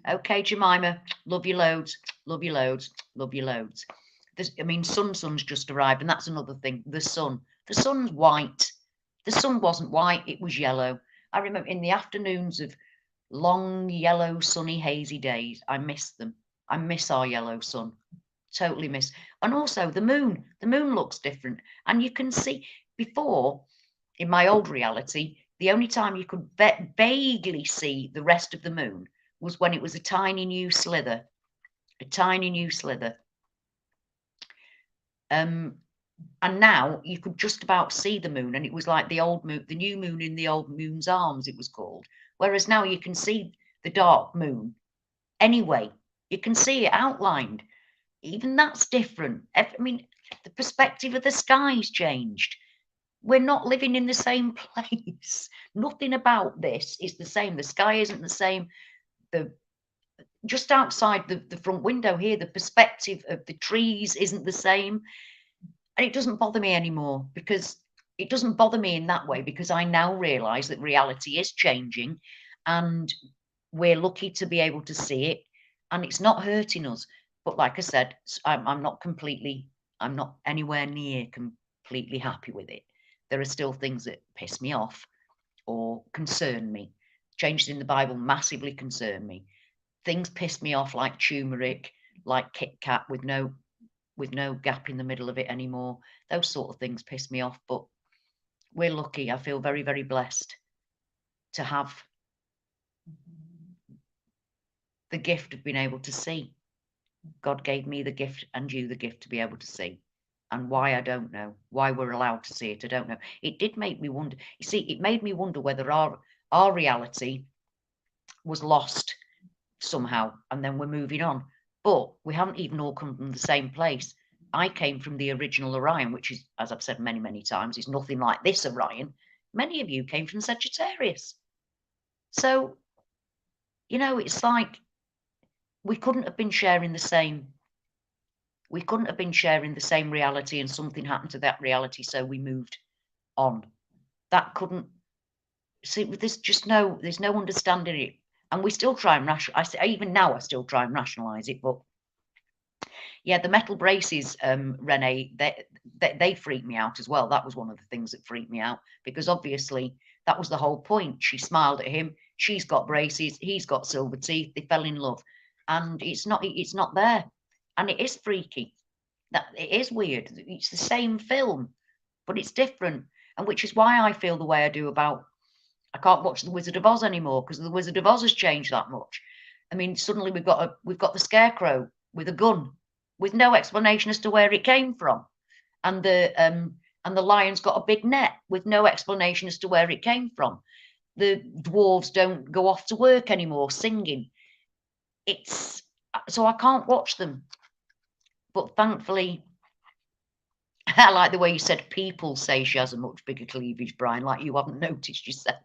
Okay, Jemima. Love you loads. Love you loads. Love you loads. I mean, sun's just arrived, and that's another thing. The sun's white. The sun wasn't white; it was yellow. I remember in the afternoons of long, yellow, sunny, hazy days. I miss them. I miss our yellow sun. Totally miss. And also the moon. The moon looks different. And you can see before, in my old reality, the only time you could vaguely see the rest of the moon was when it was a tiny new slither. A tiny new slither. And now you could just about see the moon, and it was like the old moon, the new moon in the old moon's arms, it was called. Whereas now you can see the dark moon anyway. You can see it outlined. Even that's different. I mean, the perspective of the sky's changed. We're not living in the same place. Nothing about this is the same. The sky isn't the same. The just outside the front window here, the perspective of the trees isn't the same. And it doesn't bother me anymore, because it doesn't bother me in that way, because I now realize that reality is changing and we're lucky to be able to see it, and it's not hurting us. But like I said, I'm not anywhere near completely happy with it. There are still things that piss me off or concern me. Changes in the Bible massively concern me. Things piss me off, like turmeric, like Kit Kat with no gap in the middle of it anymore. Those sort of things piss me off. But we're lucky. I feel very, very blessed to have the gift of being able to see. God gave me the gift and you the gift to be able to see. And why, I don't know. Why we're allowed to see it, I don't know. It did make me wonder. You see, it made me wonder whether our reality was lost somehow, and then we're moving on. But we haven't even all come from the same place. I came from the original Orion, which is, as I've said many, many times, is nothing like this Orion. Many of you came from Sagittarius. So, you know, it's like we couldn't have been sharing the same. We couldn't have been sharing the same reality, and something happened to that reality, so we moved on. That couldn't. See, there's just there's no understanding it, and we still try and rationalize. Even now, I still try and rationalize it, but yeah, the metal braces, Renee, they freaked me out as well. That was one of the things that freaked me out, because obviously that was the whole point. She smiled at him. She's got braces. He's got silver teeth. They fell in love, and it's not there, and it is freaky. That it is weird. It's the same film, but it's different, and which is why I feel the way I do about. I can't watch The Wizard of Oz anymore, because The Wizard of Oz has changed that much. I mean, suddenly we've got the Scarecrow with a gun, with no explanation as to where it came from, and the lion's got a big net with no explanation as to where it came from. The dwarves don't go off to work anymore singing. It's so I can't watch them. But thankfully, I like the way you said people say she has a much bigger cleavage, Brian, like you haven't noticed yourself.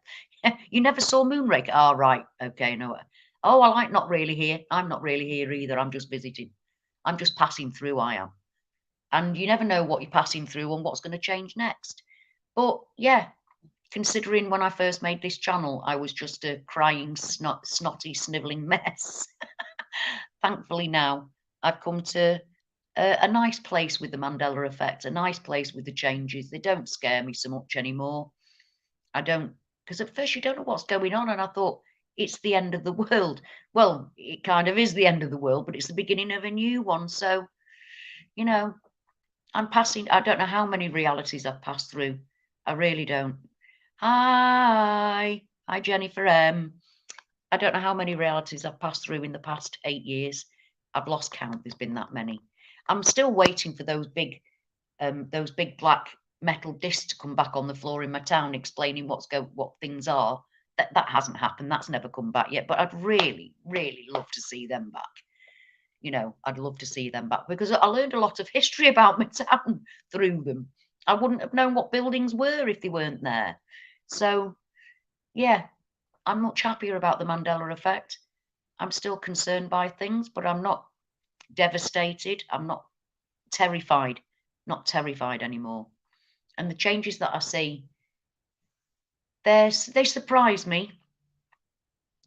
You never saw Moonraker? Oh, right. Okay, no. Oh, I like Not Really Here. I'm not really here either. I'm just visiting. I'm just passing through, I am. And you never know what you're passing through and what's going to change next. But yeah, considering when I first made this channel, I was just a crying, snotty, snivelling mess. Thankfully now, I've come to a nice place with the Mandela effect, a nice place with the changes. They don't scare me so much anymore. I don't, because at first you don't know what's going on, and I thought it's the end of the world. Well, it kind of is the end of the world, but it's the beginning of a new one. So, you know, I'm passing, I don't know how many realities I've passed through. I really don't. Hi, Jennifer M. I don't know how many realities I've passed through in the past 8 years. I've lost count. There's been that many. I'm still waiting for those big black metal discs to come back on the floor in my town, explaining what things are. That hasn't happened. That's never come back yet. But I'd really, really love to see them back. You know, I'd love to see them back, because I learned a lot of history about my town through them. I wouldn't have known what buildings were if they weren't there. So, yeah, I'm much happier about the Mandela effect. I'm still concerned by things, but I'm not devastated. I'm not terrified, not terrified anymore. And the changes that I see, they surprise me,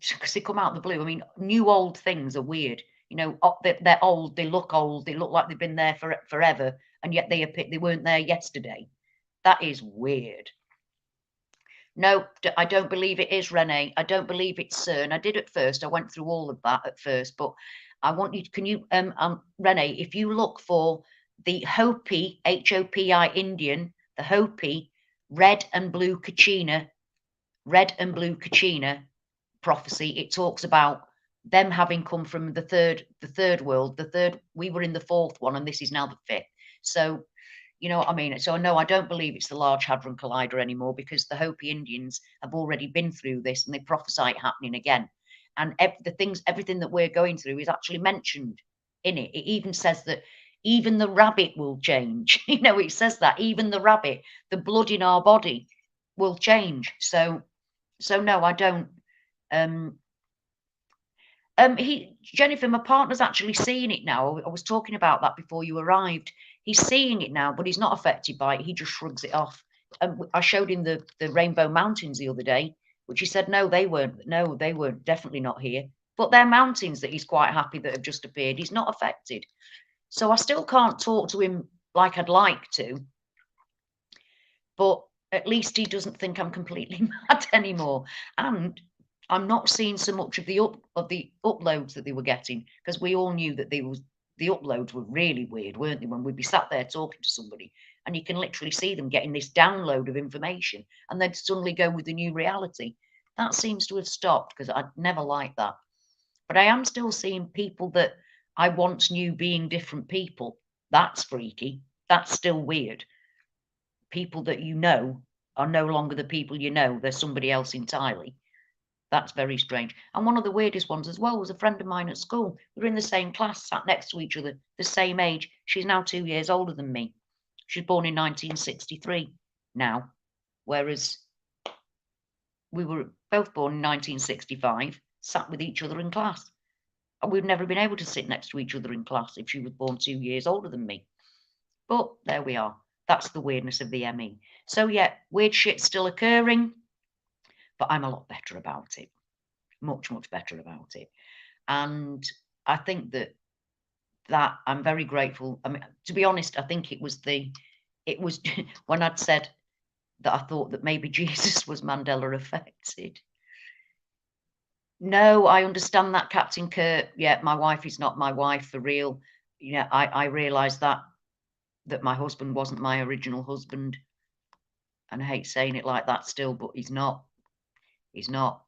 because they come out of the blue. I mean, new old things are weird. You know, they're old, they look like they've been there forever, and yet they weren't there yesterday. That is weird. No, I don't believe it is, Renee. I don't believe it's CERN. I did at first. I went through all of that at first, but I want you. Can you, Renee, if you look for the Hopi, Hopi Indian, the Hopi red and blue Kachina prophecy, it talks about them having come from the third world. We were in the fourth one, and this is now the fifth. So, you know what I mean? So no, I don't believe it's the Large Hadron Collider anymore, because the Hopi Indians have already been through this, and they prophesy it happening again. And everything that we're going through is actually mentioned in it. It even says that even the rabbit will change. You know, it says that even the rabbit, the blood in our body will change. So no, I don't. Jennifer, my partner's actually seeing it now. I was talking about that before you arrived. He's seeing it now, but he's not affected by it. He just shrugs it off. I showed him the Rainbow Mountains the other day, which he said, no, they weren't. No, they weren't. Definitely not here. But they're mountains that he's quite happy that have just appeared. He's not affected. So I still can't talk to him like I'd like to. But at least he doesn't think I'm completely mad anymore. And I'm not seeing so much of the uploads that they were getting, because we all knew that the uploads were really weird, weren't they? When we'd be sat there talking to somebody and you can literally see them getting this download of information and then suddenly go with the new reality. That seems to have stopped, because I'd never liked that. But I am still seeing people that I once knew being different people. That's freaky. That's still weird. People that you know are no longer the people you know. They're somebody else entirely. That's very strange. And one of the weirdest ones as well was a friend of mine at school. We were in the same class, sat next to each other, the same age. She's now 2 years older than me. She's born in 1963 now, whereas we were both born in 1965, sat with each other in class. And we've never been able to sit next to each other in class if she was born 2 years older than me. But there we are. That's the weirdness of the ME. So yeah, weird shit's still occurring, but I'm a lot better about it. Much, much better about it. And I think that I'm very grateful. I mean, to be honest, I think it was when I'd said that I thought that maybe Jesus was Mandela affected. No, I understand that, Captain Kurt. Yeah, my wife is not my wife for real. Yeah, I realised that my husband wasn't my original husband. And I hate saying it like that still, but he's not. He's not.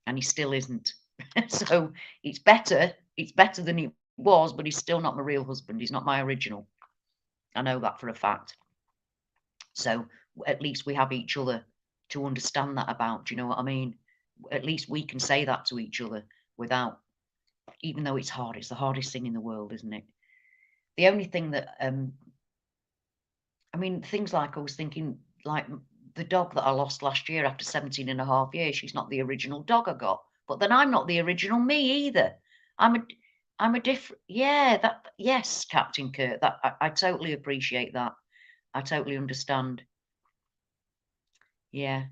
And he still isn't. So it's better than it was, but he's still not my real husband. He's not my original. I know that for a fact. So at least we have each other to understand that about. Do you know what I mean? At least we can say that to each other without, even though it's hard. It's the hardest thing in the world, isn't it? The only thing that I mean, things like, I was thinking, like the dog that I lost last year after 17 and a half years, she's not the original dog I got. But then I'm not the original me either. I'm a different, yeah, yes, Captain Kurt, that I totally appreciate that. I totally understand. Yeah.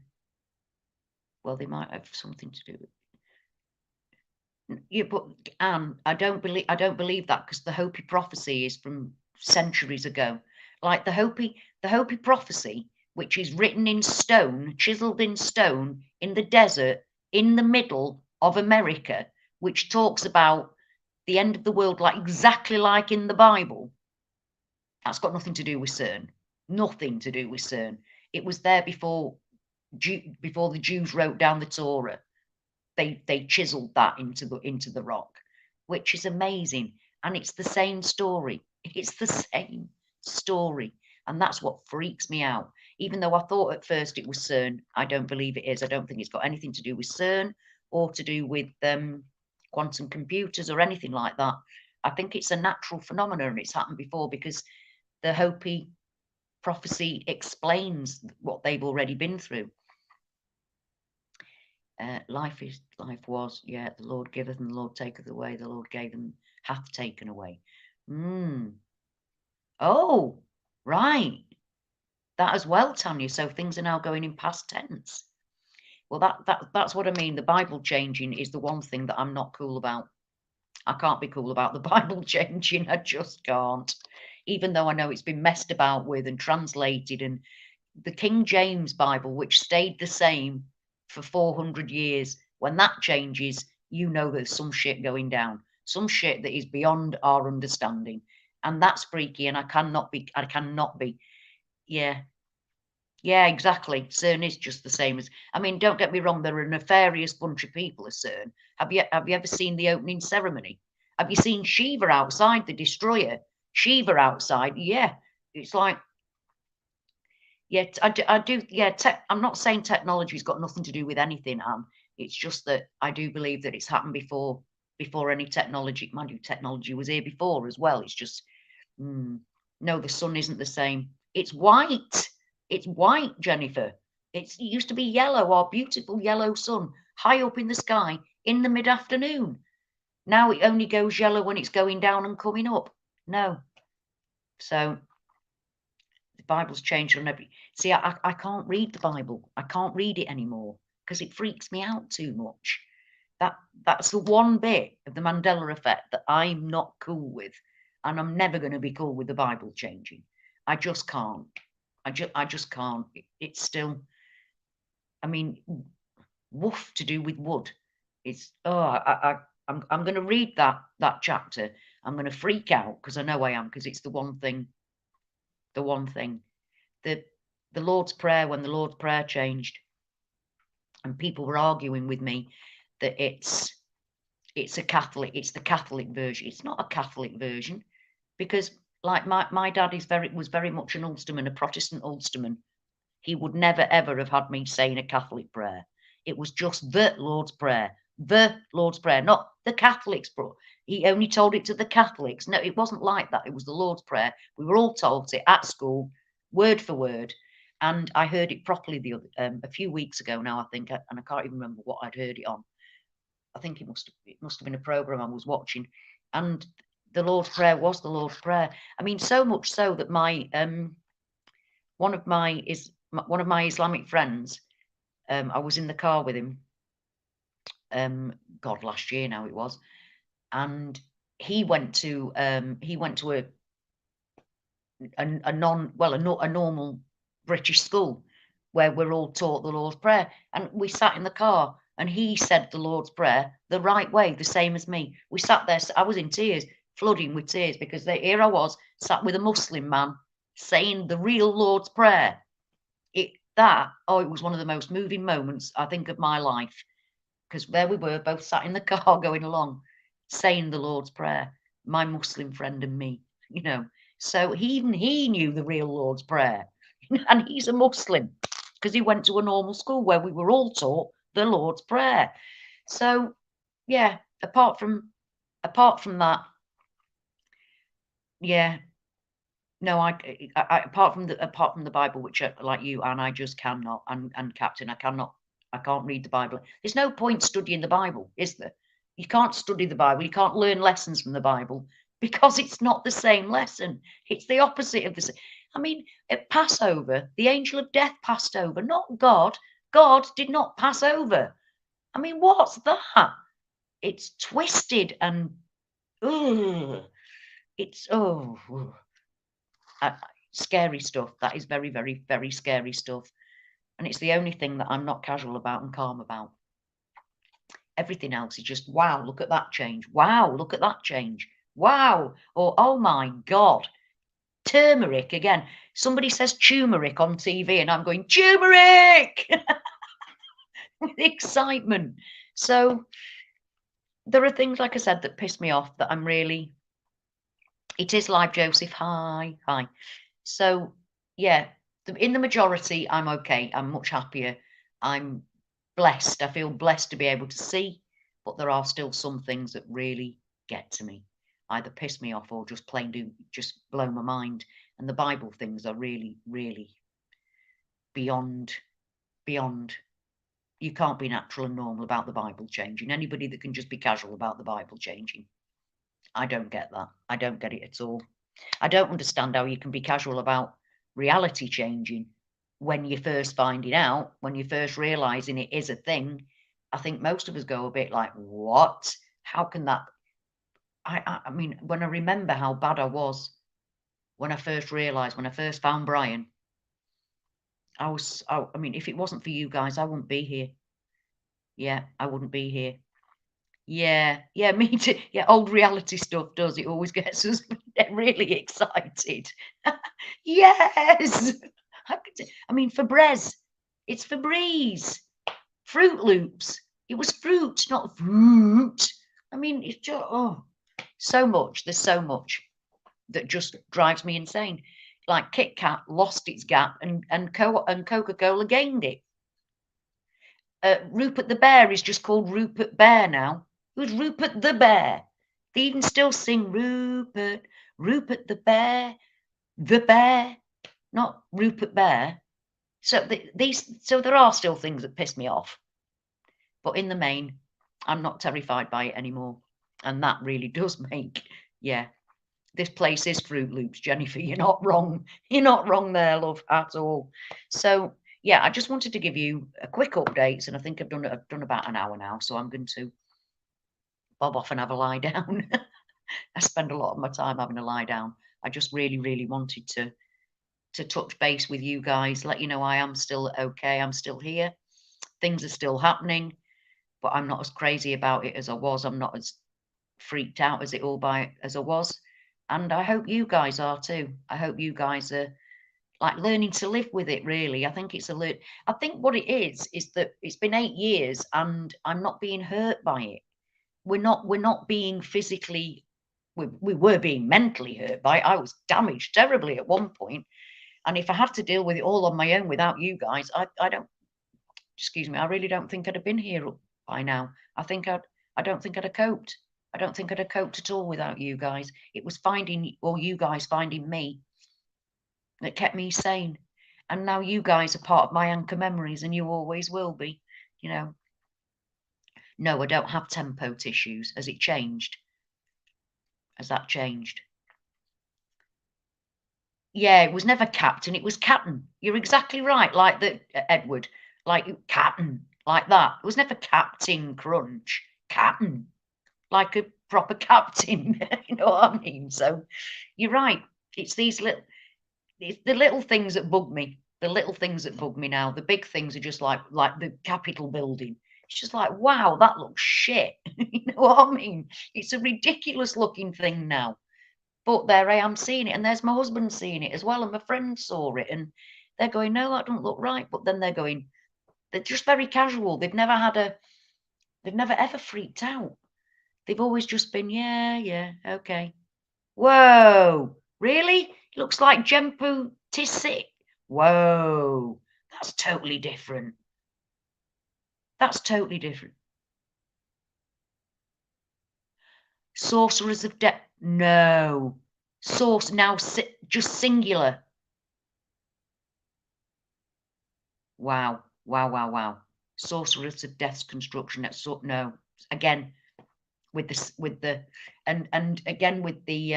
Well, they might have something to do with. Yeah, but Anne, I don't believe that, because the Hopi prophecy is from centuries ago. Like the Hopi prophecy, which is written in stone, chiseled in stone, in the desert, in the middle of America, which talks about the end of the world, like exactly like in the Bible. That's got nothing to do with CERN. Nothing to do with CERN. It was there before the Jews wrote down the Torah. They chiseled that into the rock, which is amazing. And it's the same story. It's the same story. And that's what freaks me out. Even though I thought at first it was CERN, I don't believe it is. I don't think it's got anything to do with CERN or to do with quantum computers or anything like that. I think it's a natural phenomenon, and it's happened before, because the Hopi prophecy explains what they've already been through. Life was, yeah, the Lord giveth and the Lord taketh away, the Lord gave and hath taken away. Oh, right. That as well, Tanya. So things are now going in past tense. Well, that's what I mean. The Bible changing is the one thing that I'm not cool about. I can't be cool about the Bible changing. I just can't. Even though I know it's been messed about with and translated, and the King James Bible, which stayed the same for 400 years, when that changes, you know there's some shit going down, some shit that is beyond our understanding. And that's freaky, and I cannot be, yeah, exactly. CERN is just the same as, I mean, don't get me wrong, they're a nefarious bunch of people at CERN. Have you ever seen the opening ceremony? Have you seen Shiva outside, the destroyer? Shiva outside, yeah. It's like, yeah, I do. Yeah, I'm not saying technology's got nothing to do with anything, Anne. It's just that I do believe that it's happened before any technology. Mind you, technology was here before as well. It's just, no, the sun isn't the same. It's white. It's white, Jennifer. It used to be yellow, our beautiful yellow sun, high up in the sky in the mid-afternoon. Now it only goes yellow when it's going down and coming up. No. So the Bible's changed on every. See, I can't read the Bible. I can't read it anymore because it freaks me out too much. That's the one bit of the Mandela effect that I'm not cool with, and I'm never going to be cool with the Bible changing. I just can't. I just can't. It's still. I mean, woof to do with wood. It's I'm going to read that chapter. I'm going to freak out because I know I am, because it's the one thing The one thing. The Lord's Prayer, when the Lord's Prayer changed, and people were arguing with me that it's the Catholic version. It's not a Catholic version, because like my dad was very much an Ulsterman, a Protestant Ulsterman. He would never ever have had me saying a Catholic prayer. It was just the Lord's Prayer. The Lord's Prayer, not the Catholics' prayer. He only told it to the Catholics. No, it wasn't like that. It was the Lord's Prayer. We were all told it at school, word for word. And I heard it properly a few weeks ago now, I think, and I can't even remember what I'd heard it on. I think it must have been a program I was watching, and the Lord's Prayer was the Lord's Prayer. I mean, so much so that one of my Islamic friends, I was in the car with him, God, last year now it was, and he went to a normal British school where we're all taught the Lord's Prayer, and we sat in the car and he said the Lord's Prayer the right way, the same as me. We sat there, I was in tears, flooding with tears, because here I was sat with a Muslim man saying the real Lord's Prayer. It was one of the most moving moments, I think, of my life, because there we were, both sat in the car going along saying the Lord's Prayer, my Muslim friend and me, so even he knew the real Lord's Prayer. And he's a Muslim, because he went to a normal school where we were all taught the Lord's Prayer. So yeah, apart from that, yeah, no, I apart from the Bible, which like you, and I just cannot, and Captain, I can't read the Bible. There's no point studying the Bible, is there? You can't study the Bible. You can't learn lessons from the Bible, because it's not the same lesson. It's the opposite of the same. I mean, at Passover, the angel of death passed over, not God. God did not pass over. I mean, what's that? It's twisted and it's scary stuff. That is very, very, very scary stuff. And it's the only thing that I'm not casual about and calm about. Everything else is just, wow, look at that change. Wow, look at that change. Wow. Or, oh my God. Turmeric again. Somebody says turmeric on TV and I'm going, turmeric! With excitement. So there are things, like I said, that piss me off, that I'm really... It is live, Joseph. Hi. So yeah, in the majority, I'm okay. I'm much happier. I'm blessed. I feel blessed to be able to see, but there are still some things that really get to me, either piss me off or just plain do just blow my mind. And the Bible things are really, really beyond. You can't be natural and normal about the Bible changing. Anybody that can just be casual about the Bible changing, I don't get that. I don't get it at all. I don't understand how you can be casual about reality changing when you first find it out, when you're first realizing it is a thing. I think most of us go a bit like, what? How can that? I mean, when I remember how bad I was when I first realized, when I first found Brian, I mean, if it wasn't for you guys, I wouldn't be here. Yeah, I wouldn't be here. Yeah, me too. Yeah, old reality stuff does. It always gets us really excited. Yes. I mean, Febreze. It's Febreze. Fruit Loops. It was fruit, not fruit. I mean, it's just, so much. There's so much that just drives me insane. Like Kit Kat lost its gap and Coca-Cola gained it. Rupert the Bear is just called Rupert Bear now. Who's Rupert the Bear? They even still sing Rupert the Bear, not Rupert Bear. So there are still things that piss me off, but in the main, I'm not terrified by it anymore, and that really does make, yeah, this place is Fruit Loops, Jennifer. You're not wrong. You're not wrong there, love, at all. So yeah, I just wanted to give you a quick update, and I think I've done about an hour now, so I'm going to bob off and have a lie down. I spend a lot of my time having a lie down. I just really, really wanted to touch base with you guys, let you know I am still okay. I'm still here. Things are still happening, but I'm not as crazy about it as I was. I'm not as freaked out as I was. And I hope you guys are too. I hope you guys are like learning to live with it, really. I think it's I think what it is that it's been 8 years and I'm not being hurt by it. We're not being physically, we were being mentally hurt by it. I was damaged terribly at one point, and if I had to deal with it all on my own without you guys, I don't, excuse me, I really don't think I'd have been here by now. I don't think I'd have coped. I don't think I'd have coped at all without you guys. It was finding, or you guys finding me, that kept me sane. And now you guys are part of my anchor memories, and you always will be. You know, no, I don't have tempo tissues. Has it changed? Has that changed? Yeah, it was never captain, it was captain. You're exactly right, like the Edward, like captain, like that. It was never Captain Crunch, captain, like a proper captain. You know what I mean? So you're right. It's these little, it's the little things that bug me. The little things that bug me now. The big things are just like the Capitol building. It's just like, wow, that looks shit. You know what I mean? It's a ridiculous looking thing now. But there I am seeing it, and there's my husband seeing it as well, and my friends saw it, and they're going, no, that doesn't look right. But then they're going, they're just very casual. They've never ever freaked out. They've always just been, yeah, yeah, okay. Whoa, really? It looks like Jempu Tissit. Whoa, that's totally different. That's totally different. Sorcerers of Death. No. Source now just singular. Wow, wow, wow, wow. Sorcerers of Death's construction. That's so, no. Again, with this, with the, and again with the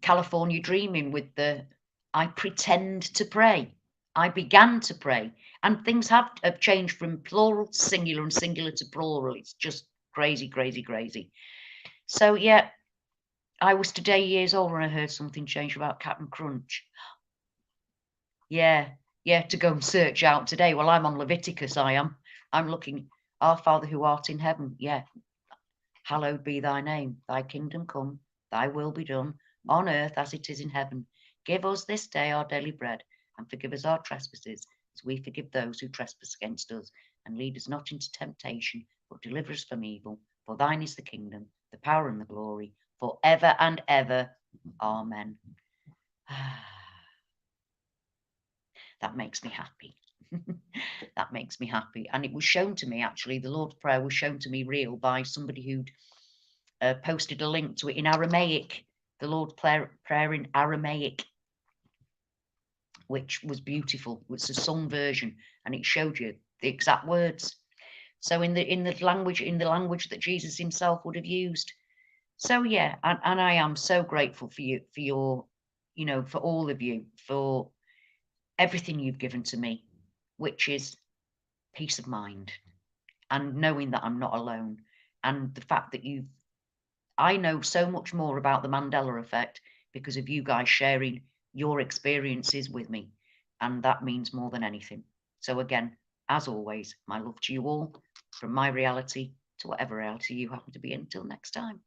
California Dreaming, with the, I pretend to pray. I began to pray, and things have changed from plural to singular and singular to plural. It's just crazy, crazy, crazy. So yeah, I was today years old when I heard something change about Captain Crunch. Yeah, yeah, to go and search out today. Well, I'm on Leviticus, I am. I'm looking, Our Father who art in heaven. Yeah, hallowed be thy name. Thy kingdom come, thy will be done, on earth as it is in heaven. Give us this day our daily bread, and forgive us our trespasses, as we forgive those who trespass against us. And lead us not into temptation, but deliver us from evil. For thine is the kingdom, the power, and the glory, for ever and ever. Amen. That makes me happy. That makes me happy. And it was shown to me, actually, the Lord's Prayer was shown to me real by somebody who'd posted a link to it in Aramaic, the Lord's Prayer in Aramaic, which was beautiful. It's a sung version, and it showed you the exact words. So in the language that Jesus himself would have used. So yeah, and I am so grateful for you, for your, you know, for all of you, for everything you've given to me, which is peace of mind and knowing that I'm not alone, and the fact that I know so much more about the Mandela effect because of you guys sharing your experiences with me, and that means more than anything. So again, as always, my love to you all, from my reality to whatever reality you happen to be in. Until next time.